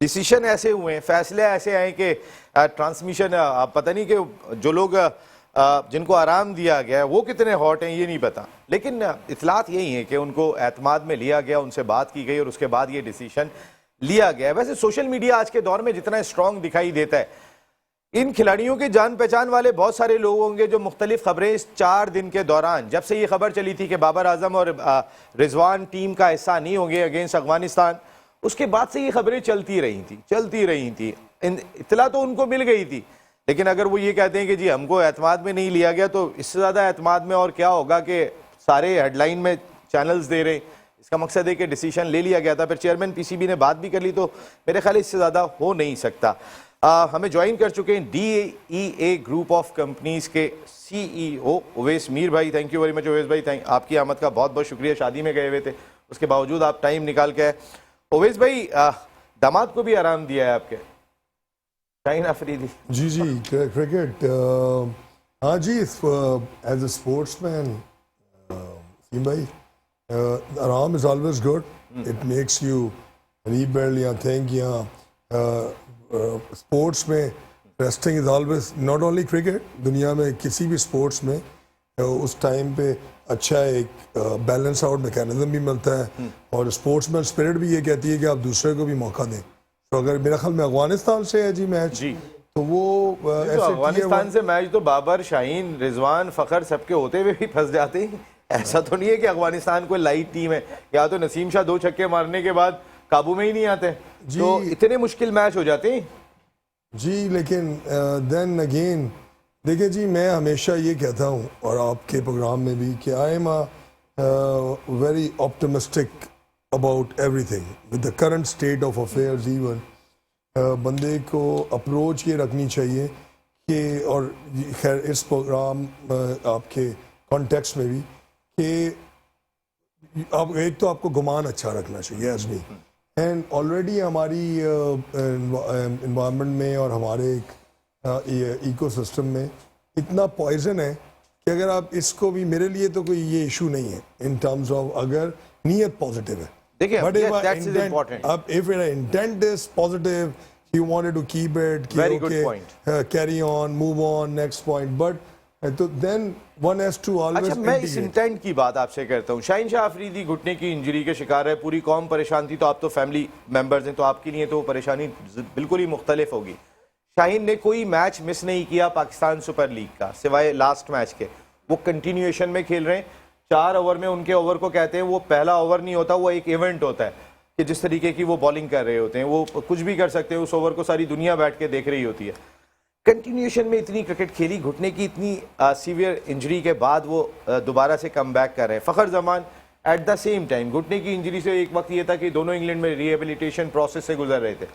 डिसीजन ऐसे हुए हैं, फैसले ऐसे आए कि ट्रांसमिशन पता नहीं कि जो लोग जिनको आराम दिया गया है वो कितने हॉट हैं ये नहीं पता, लेकिन इतलात यही है कि उनको एतमाद में लिया गया, उनसे बात की गई और उसके बाद ये डिसीजन लिया गया। वैसे सोशल मीडिया आज के दौर में जितना स्ट्रांग दिखाई देता है, इन खिलाड़ियों के जान पहचान वाले बहुत सारे लोग होंगे जो मुख्तलिफ खबरें इस 4 दिन के दौरान, जब से ये खबर चली थी कि बाबर आजम और रिजवान टीम का हिस्सा नहीं होंगे अगेंस्ट अफगानिस्तान, उसके बाद से ये खबरें चलती रही थी। इतला तो उनको मिल गई थी, लेकिन अगर वो ये कहते हैं कि जी हमको एतमाद में नहीं लिया गया, तो इससे ज़्यादा एतमाद में और क्या होगा कि सारे हेडलाइन में चैनल्स दे रहे हैं। इसका मकसद है कि डिसीजन ले लिया गया था, फिर चेयरमैन पीसीबी ने बात भी कर ली, तो मेरे ख्याल इससे ज़्यादा हो नहीं सकता। हमें ज्वाइन कर चुके हैं DEA ग्रुप ऑफ कंपनीज के CEO उवैस मीर भाई। Thank you very much Uwais भाई, आपकी आमद का बहुत बहुत शुक्रिया। शादी में गए हुए थे, उसके बावजूद आप टाइम निकाल के आए। उवैस भाई, दामाद को भी आराम दिया है आपके शाहीन अफरीदी? जी क्रिकेट, हाँ जी, एज अ स्पोर्ट्समैन भाई, आराम is always good, it makes you rebuild या थिंक या स्पोर्ट्स में resting is always, not only cricket, दुनिया में किसी भी स्पोर्ट्स में उस टाइम पे अच्छा एक बैलेंस आउट मैकेनिज्म भी मिलता है, और स्पोर्ट्समैन स्पिरिट भी ये कहती है कि आप दूसरे को भी मौका दें। तो अगर मेरा ख्याल में अफगानिस्तान से है जी मैच जी, तो वो तो अफगानिस्तान से मैच तो बाबर, शाहीन, रिजवान, फखर सबके होते हुए भी फंस जाते हैं। ऐसा तो नहीं है कि अफगानिस्तान कोई लाइट टीम है, या तो नसीम शाह 2 छक्के मारने के बाद काबू में ही नहीं आते, तो इतने मुश्किल मैच हो जाते हैं जी। लेकिन देन अगेन देखिए जी, मैं हमेशा ये कहता हूँ और आपके प्रोग्राम में भी कि I am very optimistic about everything with the current state of affairs. Even बंदे को अप्रोच ये रखनी चाहिए कि, और खैर इस प्रोग्राम आपके कॉन्टेक्स्ट में भी, कि अब एक तो आपको गुमान अच्छा रखना चाहिए एज मी, एंड ऑलरेडी हमारी इन्वायरमेंट में और हमारे इकोसिस्टम में इतना पॉइजन है कि अगर आप इसको भी, मेरे लिए तो कोई ये इशू नहीं है इन टर्म्स ऑफ अगर नीयत पॉजिटिव है। देखिए, बट अब if intent is positive, you wanted to keep it, very good point, carry on, move on, next point, but तो then one has to always अच्छा, मैं इस इंटेंट की बात आपसे करता हूँ। शाहीन शाह अफरीदी घुटने की इंजरी के शिकार है, पूरी कौम परेशान थी, तो आप तो फैमिली मेंबर्स हैं, तो आपके लिए तो वो परेशानी बिल्कुल ही मुख्तलिफ होगी। शाहीन ने कोई मैच मिस नहीं किया पाकिस्तान सुपर लीग का, सिवाय लास्ट मैच के। वो कंटिन्यूएशन में खेल रहे हैं, 4 ओवर में उनके ओवर को कहते हैं, वो पहला ओवर नहीं होता, वो एक इवेंट होता है कि जिस तरीके की वो बॉलिंग कर रहे होते हैं, वो कुछ भी कर सकते हैं, उस ओवर को सारी दुनिया बैठ के देख रही होती है। कंटिन्यूएशन में इतनी क्रिकेट खेली, घुटने की इतनी सीवियर इंजरी के बाद वो दोबारा से कम बैक कर रहे हैं। Fakhar Zaman at the same time घुटने की इंजरी से एक वक्त ये था कि दोनों इंग्लैंड में रिहेबिलिटेशन प्रोसेस से गुजर रहे थे।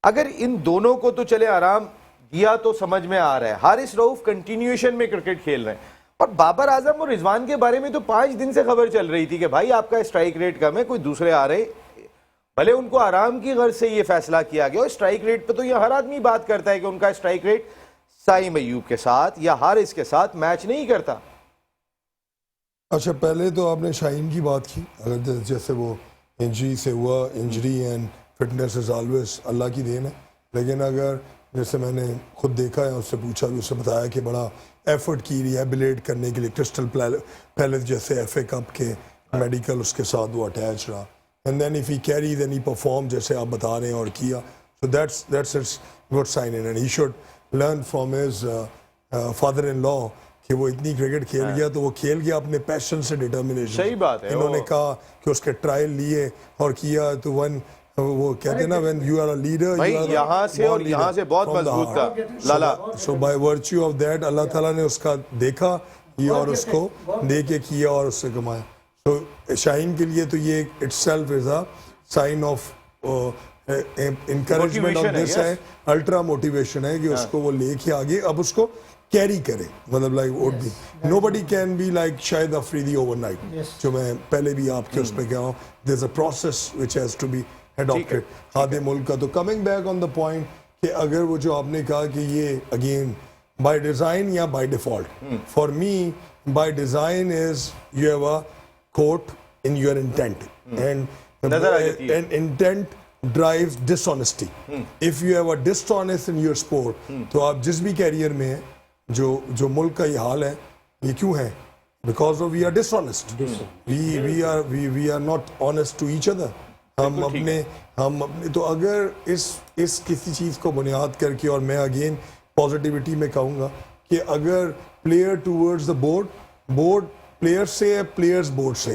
अगर इन दोनों को तो चले आराम दिया तो समझ में आ रहा है, हारिस रऊफ कंटिन्यूएशन में क्रिकेट खेल रहे हैं, और बाबर आजम और रिजवान के बारे में तो 5 दिन से खबर चल रही थी कि भाई आपका स्ट्राइक रेट कम है, कोई दूसरे आ रहे, भले उनको आराम की गर्ज से ये फैसला किया गया। और स्ट्राइक रेट पे तो ये हर आदमी बात करता है कि उनका स्ट्राइक रेट साइम अयूब के साथ या हारिस के साथ मैच नहीं करता। अच्छा, पहले तो आपने शाहीन की बात की, अगर जैसे वो इंजरी से हुआ, injury and fitness is always Allah की देन है, लेकिन अगर जैसे मैंने खुद देखा है, उससे पूछा भी, उससे बताया कि बड़ा एफर्ट की रिहेबिलिटेट करने के लिए, क्रिस्टल पैलेस जैसे FA कप के मेडिकल उसके साथ वो अटैच रहा, and then if he carry then he perform, जैसे आप बता रहे हैं, और किया, so that's it's good sign, and he should learn from his father in law कि वो इतनी क्रिकेट खेल गया, तो वो खेल गया अपने पैशन से, डिटर्मिनेशन। सही बात है, इन्होंने कहा कि उसके ट्रायल लिए और किया, तो वन वो कहते हैं ना, when you are a leader, भाई यहाँ से और यहाँ से बहुत मजबूत था लाला। So by virtue of that अल्लाह ताला ने उसका देखा ये और उसको दे के किया और उससे कमाया। तो शाहीन के लिए तो ये itself is a sign of encouragement of this है, अल्ट्रा मोटिवेशन है कि उसको वो लेके आगे अब उसको कैरी करे, मतलब like would be nobody can be like Shahid Afridi overnight, जो मैं पहले भी आपके उस पे कह रहा हूँ, there is a process which has to be adopted आधे मुल्क का। तो coming back on the point कि अगर वो जो आपने कहा कि ये अगेन बाय डिजाइन या by default, for me by design is you have a quote in your intent, नजर आ जाती है। and intent drives dishonesty. If you have a dishonest in your sport, तो आप जिस भी कैरियर में हैं, जो मुल्क का ये हाल है, ये क्यों है? Because of we are dishonest. We are not honest to each other. हम अपने तो अगर इस किसी चीज को बुनियाद करके, और मैं अगेन पॉजिटिविटी में कहूँगा कि अगर player towards the board player से है, प्लेयर्स बोर्ड से,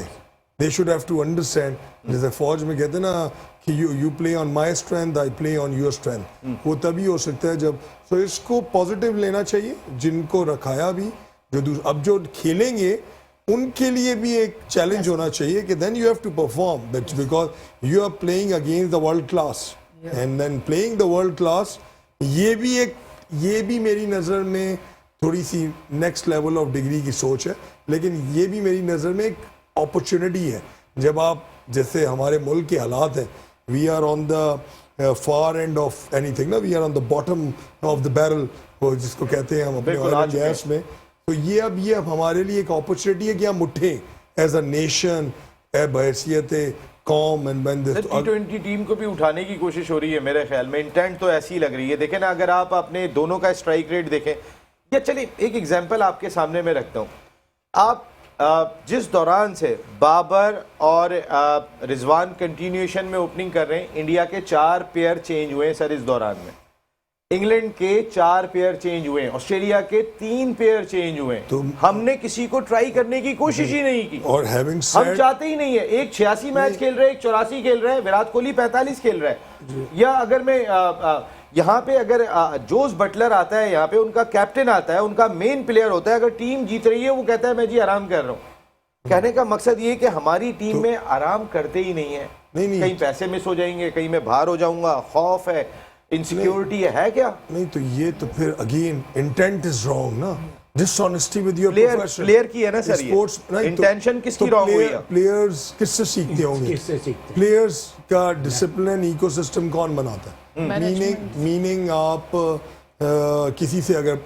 they should have to understand, जैसे फौज में कहते हैं ना कि you play on my strength, I play on your strength, वो तभी हो सकता है जब, तो इसको पॉजिटिव लेना चाहिए, जिनको रखाया भी, अब जो खेलेंगे उनके लिए भी एक चैलेंज होना चाहिए कि then you have to perform, because you are playing against the world class, and then playing the world class, ये भी मेरी नज़र में थोड़ी सी नेक्स्ट लेवल ऑफ डिग्री की सोच है, लेकिन ये भी मेरी नज़र में एक अपॉर्चुनिटी है। जब आप, जैसे हमारे मुल्क के हालात हैं, we are on the far end of anything ना, we are on the bottom of the barrel, वो जिसको कहते हैं हम अपने ऑयल एंड गैस में, तो ये अब हमारे लिए एक अपॉर्चुनिटी है कि हम उठें एज अ नेशन, बहैसियत कौम, and when this T20 team को भी उठाने की कोशिश हो रही है मेरे ख्याल में, इंटेंट तो ऐसी लग रही है। देखें ना, अगर आप अपने दोनों का स्ट्राइक रेट देखें, या चलिए एक एग्जांपल आपके सामने में रखता हूं, आप जिस दौरान से बाबर और रिजवान कंटिन्यूएशन में ओपनिंग कर रहे हैं, इंडिया के 4 पेयर चेंज हुए हैं सर इस दौरान में, इंग्लैंड के 4 पेयर चेंज हुए हैं, ऑस्ट्रेलिया के 3 पेयर चेंज हुए हैं, तो हमने किसी को ट्राई करने की कोशिश ही नहीं की, और हम चाहते ही नहीं है। एक 86 मैच खेल रहे हैं, एक 84 खेल रहे हैं, विराट कोहली 45 खेल रहा है, या अगर मैं यहाँ पे अगर जोस बटलर आता है, यहाँ पे उनका कैप्टन आता है, उनका मेन प्लेयर होता है, अगर टीम जीत रही है वो कहता है मैं जी आराम कर रहा हूँ। कहने का मकसद ये कि हमारी टीम में आराम करते ही नहीं है, कहीं पैसे मिस हो जाएंगे, कहीं मैं बाहर हो जाऊंगा, खौफ है, इनसिक्योरिटी है क्या? नहीं, तो ये तो फिर अगेन इंटेंट इज रॉन्ग ना, dishonesty with your profession, player की है ना सर, स्पोर्ट्स इंटेंशन किसकी रॉन्ग हुई है? प्लेयर्स किससे सीखते होंगे? प्लेयर्स का डिसिप्लिन इकोसिस्टम कौन बनाता है? मीनिंग आप किसी से अगर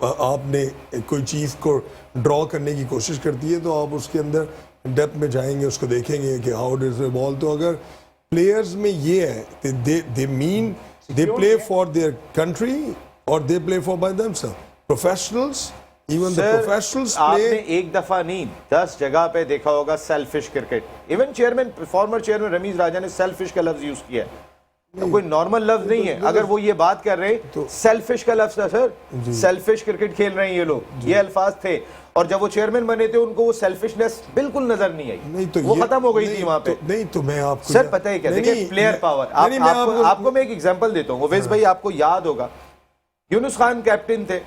आपने कोई चीज को ड्रॉ करने की कोशिश करती है, तो आप उसके अंदर डेप्थ में जाएंगे, उसको देखेंगे कि हाउ डज इट बॉल। तो अगर प्लेयर्स में ये है, they play for their country और they play for by themself, professionals, even the professionals play. आपने एक दफा नहीं 10 जगह पे देखा होगा selfish cricket. Even chairman, former chairman Rameez Raja ने सेल्फिश का लफ्ज यूज किया है, तो कोई नॉर्मल लफ्ज नहीं है। अगर वो ये बात कर रहे तो सेल्फिश का लफ्ज था सर, सेल्फिश क्रिकेट खेल रहे हैं ये लोग, ये अल्फाज थे, और जब वो चेयरमैन बने थे उनको वो सेल्फिशनेस बिल्कुल नजर नहीं आई, नहीं तो वो खत्म हो गई थी वहां पे। नहीं तो मैं आपको सर पता है क्या, देखिए प्लेयर पावर, आपको मैं एक एग्जांपल देता हूँ। ओवैस भाई आपको याद होगा, यूनुस खान कैप्टन थे,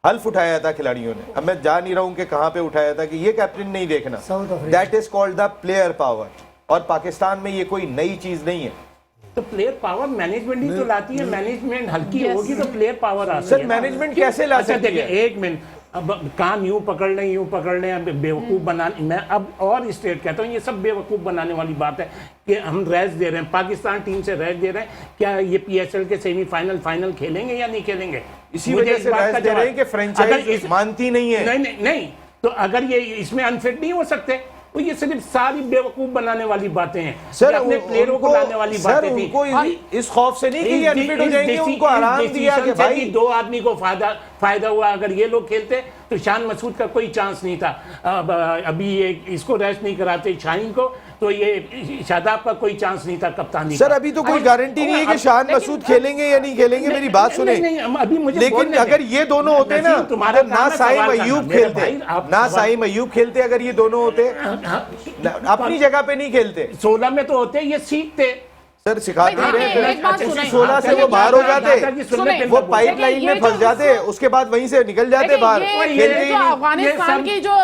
हल्फ उठाया था खिलाड़ियों ने, अब मैं जा नहीं रहा हूं कि कहां पे उठाया था, कि ये कैप्टन नहीं देखना, that is called the player power, और पाकिस्तान में ये कोई नई चीज नहीं है। तो प्लेयर पावर मैनेजमेंट ही तो लाती है, मैनेजमेंट हल्की होगी तो प्लेयर पावर आती है। सर मैनेजमेंट कैसे ला सकती है? एक मिनट, अब कान यूं पकड़ लें, अब बेवकूफ़ बनाने, मैं अब और स्टेट कहता हूँ, ये सब बेवकूफ़ बनाने वाली बात है कि हम रेस्ट दे रहे हैं, पाकिस्तान टीम से रेस्ट दे रहे हैं, क्या ये PSL के सेमीफाइनल फाइनल खेलेंगे या नहीं खेलेंगे? इसी वजह से रेस्ट दे रहे हैं कि फ्रेंचाइज मानती नहीं है। नहीं, तो अगर ये इसमें अनफिट नहीं हो सकते, तो ये सिर्फ सारी बेवकूफ बनाने वाली बातें हैं सर, अपने प्लेयरों को लाने वाली बातें थी। उनको इस खौफ से नहीं कि ये अनफिट हो जाएंगे, उनको आराम दिया कि भाई 2 आदमी को फायदा हुआ। अगर ये लोग खेलते तो शान मसूद का कोई चांस नहीं था। अभी ये इसको रेस्ट नहीं कराते शाहीन को, तो ये शादाब का कोई चांस नहीं था कप्तानी। सर अभी तो कोई गारंटी नहीं है कि शान मसूद खेलेंगे या नहीं खेलेंगे, मेरी बात सुने। अभी मुझे लेकिन अगर ये दोनों होते ना, तो ना साइम अयूब खेलते, ना साइम अयूब खेलते, अगर ये दोनों होते अपनी जगह पे नहीं खेलते। 16 में तो होते, ये सीखते सर, सिखाते रहे, 16 से वो बाहर हो जाते, वो पाइपलाइन में फंस जाते, उसके बाद वहीं से निकल जाते बाहर। अफगानिस्तान की जो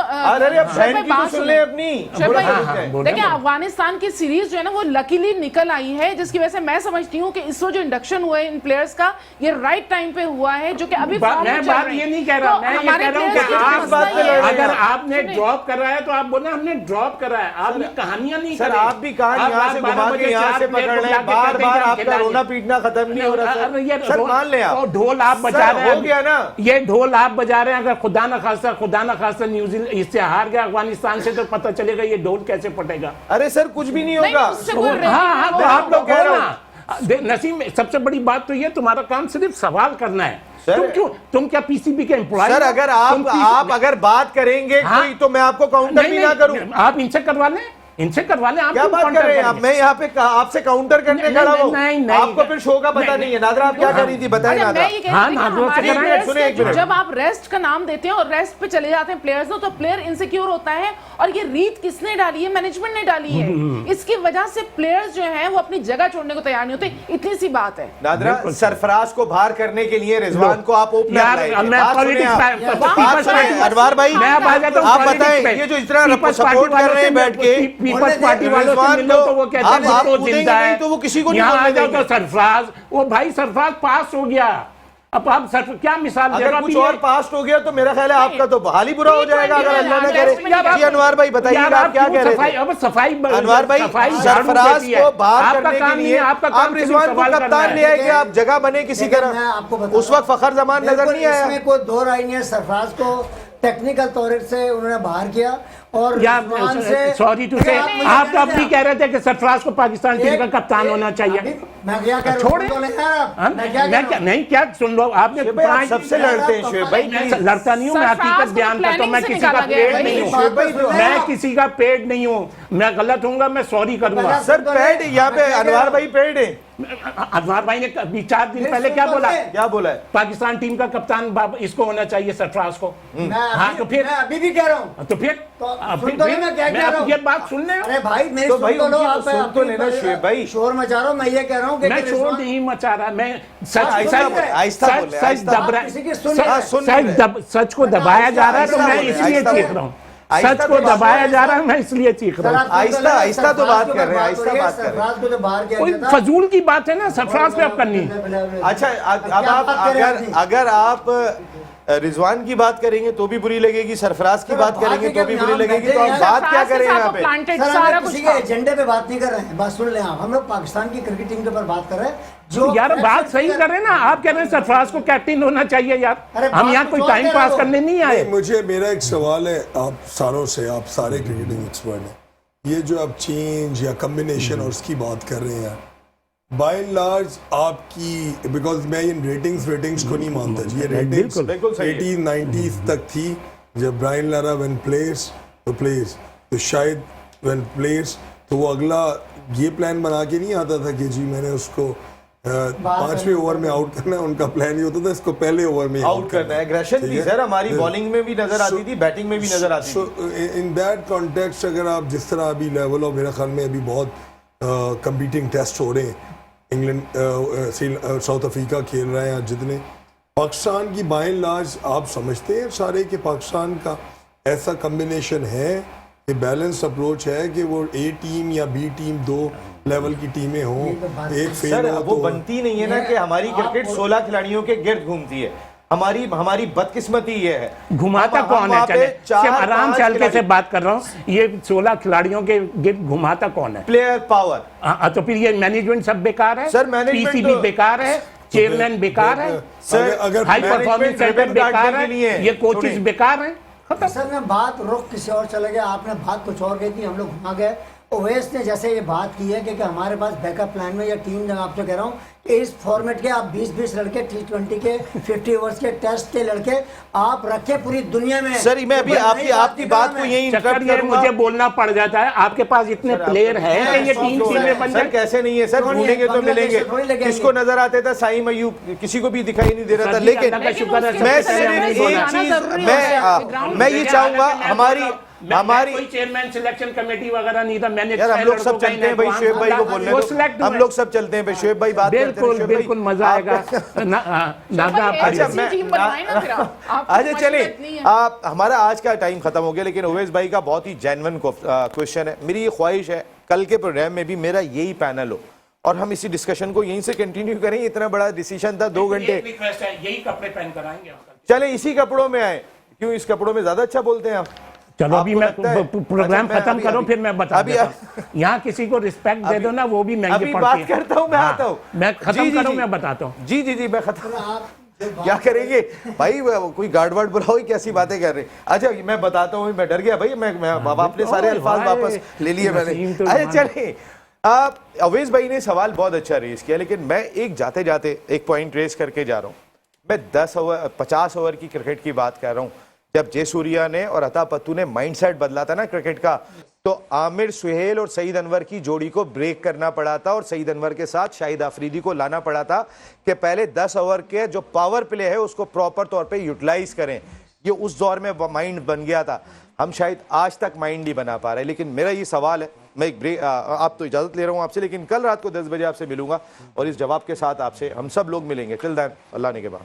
देखिए अफगानिस्तान की सीरीज जो है ना वो लकीली निकल आई है, जिसकी वजह से मैं समझती हूँ कि इसको जो इंडक्शन हुआ है इन प्लेयर्स का, ये राइट टाइम पे हुआ है, जो कि अभी मैं बात ये नहीं कह रहा, मैं ये कह रहा हूँ कि अगर आपने ड्रॉप कराया तो आप बोले हमने ड्रॉप कराया, आपने कहानियां नहीं, सर आप भी कहानी यहाँ से घुमा के यहाँ से पकड़ रहे हैं, बार बार आपका रोना पीटना खत्म नहीं हो रहा सर, मान लें आप ढोल आप बजा रहे हैं, हो गया ना, ये ढोल आप बजा रहे हैं, अगर खुदा न खास्ता न्यूजीलैंड इससे हार गया अफगानिस्तान से, तो पता चलेगा ये ढोल कैसे फटेगा। अरे सर कुछ भी नहीं होगा। हाँ, तो आप लोग कह रहे हो नसीम, सबसे बड़ी बात तो ये, तुम्हारा काम सिर्फ सवाल करना है। तुम क्या पीसीबी के एम्प्लॉय? सर अगर आप अगर बात करेंगे कोई, तो मैं आपको काउंटर भी ना करूं। आप इनसे करवा लें, आप क्या बात कर रहे हैं आप? मैं यहाँ पे आपसे काउंटर करने खड़ा हूँ, आपको फिर शो का पता नहीं है। नादरा आप क्या कर रही थी बताइए नादरा। जब आप रेस्ट का नाम देते हैं और रेस्ट पे चले जाते हैं प्लेयर्स, तो प्लेयर इनसिक्योर होता है, और ये रीत किसने डाली है? मैनेजमेंट ने डाली है। इसकी वजह से प्लेयर्स जो हैं वो अपनी जगह छोड़ने को तैयार नहीं होते। इतनी सी बात है। नादरा, सरफराज को बाहर करने के लिए रिजवान को आप ओपनर अनवार भाई, आप बताएं, ये जो इतना सपोर्ट कर रहे हैं बैठ के पीपल्स पार्टी वालों से मिलो तो वो कहते हैं वो जिंदा है, तो वो किसी को नहीं यहाँ आ जाओ बोलने तो सरफराज, वो भाई सरफराज पास हो गया। अब आप क्या मिसाल दे रहे हो? अगर कुछ और पास हो गया तो मेरा ख्याल है आपका तो हाल ही बुरा हो जाएगा, अगर अल्लाह न करे। जी अनवार भाई बताइए आप क्या कह रहे थे? अब सफाई अनवार भाई, सरफराज को बाहर करने के लिए आप रिजवान को कप्तान ले आए कि आप जगह बने किसी तरह। उस वक्त फखर जमान नजर नहीं आया। इसमें कोई दो राय नहीं है। सरफराज को टेक्निकल तौर से उन्होंने बाहर किया, और सॉरी टू से आप तो अपनी कह रहे थे कि सरफराज को पाकिस्तान टीम का कप्तान होना चाहिए। मैं क्या कह रहा हूं? नहीं, क्या सुन लो, आपने सबसे लड़ते हैं शुएब भाई। लड़ता नहीं हूँ, मैं हकीकत बयान करता हूँ। मैं किसी का पेड़ नहीं हूँ, मैं किसी का पेड़ नहीं हूँ। मैं गलत हूँ, मैं सॉरी करूंगा। सर पेड यहाँ पे अनवार भाई पेड है। अनवार भाई ने 4 दिन पहले क्या बोला है? पाकिस्तान टीम का कप्तान इसको होना चाहिए, सरफराज को। हाँ, तो फिर अभी भी कह रहा हूँ, तो फिर ये बात सुन ले। अरे भाई मेरी तो भाई सुन लो, आप सुन तो लेना शुएब भाई। शोर मचा रहा हूँ, मैं ये कह रहा हूँ कि मैं शोर नहीं मचा रहा, मैं सच को दबाया जा रहा है, तो मैं इसलिए चीख रहा हूँ। सच को दबाया जा रहा है, मैं इसलिए चीख रहा हूँ। आहिस्ता तो बात कर रहे हैं, आहिस्ता बात कर रहे हैं। कोई फजूल की बात है ना, सरफराज पे अब करनी है। अच्छा, अब आप अगर आप रिजवान की बात करेंगे तो भी बुरी लगेगी, सरफराज की बात करेंगे तो भी बुरी लगेगी, तो आप बात क्या करें यहाँ पे? सारा किसी के एजेंडे पे बात नहीं कर रहे हैं, बात सुन ले आप। हम लोग पाकिस्तान की क्रिकेट टीम के ऊपर बात कर रहे हैं। जो यार बात सही कर रहे हैं ना, आप कह रहे हैं सरफराज को कैप्टन होना चाहिए। यार हम यहाँ कोई टाइम पास करने नहीं आए। मुझे मेरा एक सवाल है आप सारों से, आप सारे क्रिकेटिंग एक्सपर्ट हैं, ये जो आप चेंज या कम्बिनेशन और उसकी बात कर रहे हैं, बाय एंड लार्ज आपकी, बिकॉज मैं इन रेटिंग्स को नहीं मानता जी। ये रेटिंग्स 80s 90s तक थी, जब ब्रायन लारा व्हेन प्लेयर्स तो शायद व्हेन प्लेयर्स, तो वो अगला ये प्लान बना के नहीं आता था कि जी मैंने उसको 5वें ओवर में आउट करना है। उनका प्लान ये होता था इसको पहले ओवर में आउट करना है। एग्रेशन थी सर, हमारी बॉलिंग में भी नजर आती थी, बैटिंग में भी नजर आती थी। इन दैट कॉन्टेक्स्ट अगर आप जिस तरह अभी लेवल ऑफ, मेरे ख्याल में अभी बहुत कंपीटिंग टेस्ट हो रहे हैं, इंग्लैंड साउथ अफ्रीका खेल रहे हैं, जितने पाकिस्तान की बाय एंड लार्ज आप समझते हैं सारे कि पाकिस्तान का ऐसा कम्बिनेशन है कि बैलेंस अप्रोच है कि वो ए टीम या बी टीम दो लेवल की टीमें हों, एक सर वो बनती नहीं है ना कि हमारी क्रिकेट 16 खिलाड़ियों के गिर्द घूमती है। हमारी बदकिस्मती ये है। घुमाता कौन है? चले आराम से हल्के से बात कर रहा हूँ, ये 16 खिलाड़ियों के गिर्द घुमाता कौन है? Player power. तो फिर ये मैनेजमेंट सब बेकार है सर, मैनेजमेंट पीसीबी बेकार है, चेयरमैन बेकार है सर, अगर हाई परफॉर्मेंस सेंटर बेकार है, ये कोचेस बेकार हैं। सर मैं बात रुख किसी और चले गया, आपने बात कुछ और कही थी, हम लोग घुमा गए। ओवैस ने जैसे ये बात की है कि हमारे पास बैकअप प्लान में या टीम, जब आपसे कह रहा हूँ इस फॉर्मेट के आप 20-20 लड़के, T20 के 50 ओवर्स के टेस्ट के लड़के आप रखे पूरी दुनिया में। सर मैं अभी आपकी बात को यही इंटरप्ट करूंगा। मुझे बोलना पड़ जाता है, आपके पास इतने प्लेयर हैं कि ये टीम में बन जाए। कैसे नहीं है सर, ढूंढेंगे तो मिलेंगे। किसको नजर आते था? साइम अयूब, किसी को भी दिखाई नहीं दे रहा था। लेकिन मैं सिर्फ एक चीज मैं ये चाहूंगा, हमारी कोई चेयरमैन सिलेक्शन कमेटी वगैरह नहीं था। मैंने यार हम लोग सब चलते हैं भाई, शुएब भाई को बोलने दो। हम लोग सब चलते हैं भाई, शुएब भाई बात करते हैं। बिल्कुल मजा आएगा। अच्छा चलिए, आप हमारा आज का टाइम खत्म हो गया, लेकिन ओवैस भाई का बहुत ही जेन्युइन क्वेश्चन है। मेरी ये ख्वाहिश है कल के प्रोग्राम में भी मेरा यही पैनल हो और हम इसी डिस्कशन को यहीं से कंटिन्यू करें। इतना बड़ा डिसीजन था, 2 घंटे। यही कपड़े पहन कर आएंगे। चले इसी कपड़ों में आए। क्यों इस कपड़ों में ज्यादा अच्छा बोलते हैं आप? चलो अभी आपको मैं लगता है- प्रोग्राम अच्छा, मैं खत्म अभी- करो अभी- फिर मैं बता अभी- देता हूं। यहाँ किसी को रिस्पेक्ट दे दो ना, वो भी महंगी अभी पड़ती बात है। करता हूं, मैं हाँ, आता हूं। मैं जी, खत्म जी, करूं, जी। मैं बताता हूँ। जी जी जी मैं खत्म आप जो बात क्या करेंगे भाई, वो कोई गार्ड वार्ड बुलाओ, कैसी बातें कर रहे हैं। अच्छा मैं बताता हूँ, मैं डर गया भाई, मैं अपने सारे ओए अल्फाज भाई, वापस ले लिए मैंने। नसीम तो अरे मान- चलिए, अवेश भाई ने सवाल बहुत अच्छा रेज किया, लेकिन मैं एक जाते जाते एक पॉइंट रेज करके जा रहा हूँ। मैं 50 ओवर की क्रिकेट की बात कर रहा हूँ। जब जयसूर्या ने और अता पत्तू ने माइंडसेट बदला था ना क्रिकेट का, तो आमिर सुहेल और सईद अनवर की जोड़ी को ब्रेक करना पड़ा था और सईद अनवर के साथ शाहिद अफरीदी को लाना पड़ा था कि पहले 10 ओवर के जो पावर प्ले है उसको प्रॉपर तौर पे यूटिलाइज करें। ये उस दौर में माइंड बन गया था, हम शायद आज तक माइंड नहीं बना पा रहे। लेकिन मेरा ये सवाल है, मैं एक ब्रेक, आप तो इजाज़त ले रहा हूँ आपसे, लेकिन कल रात को 10 बजे आपसे मिलूंगा और इस जवाब के साथ आपसे हम सब लोग मिलेंगे। टिल देन, अल्लाह ने के बाद।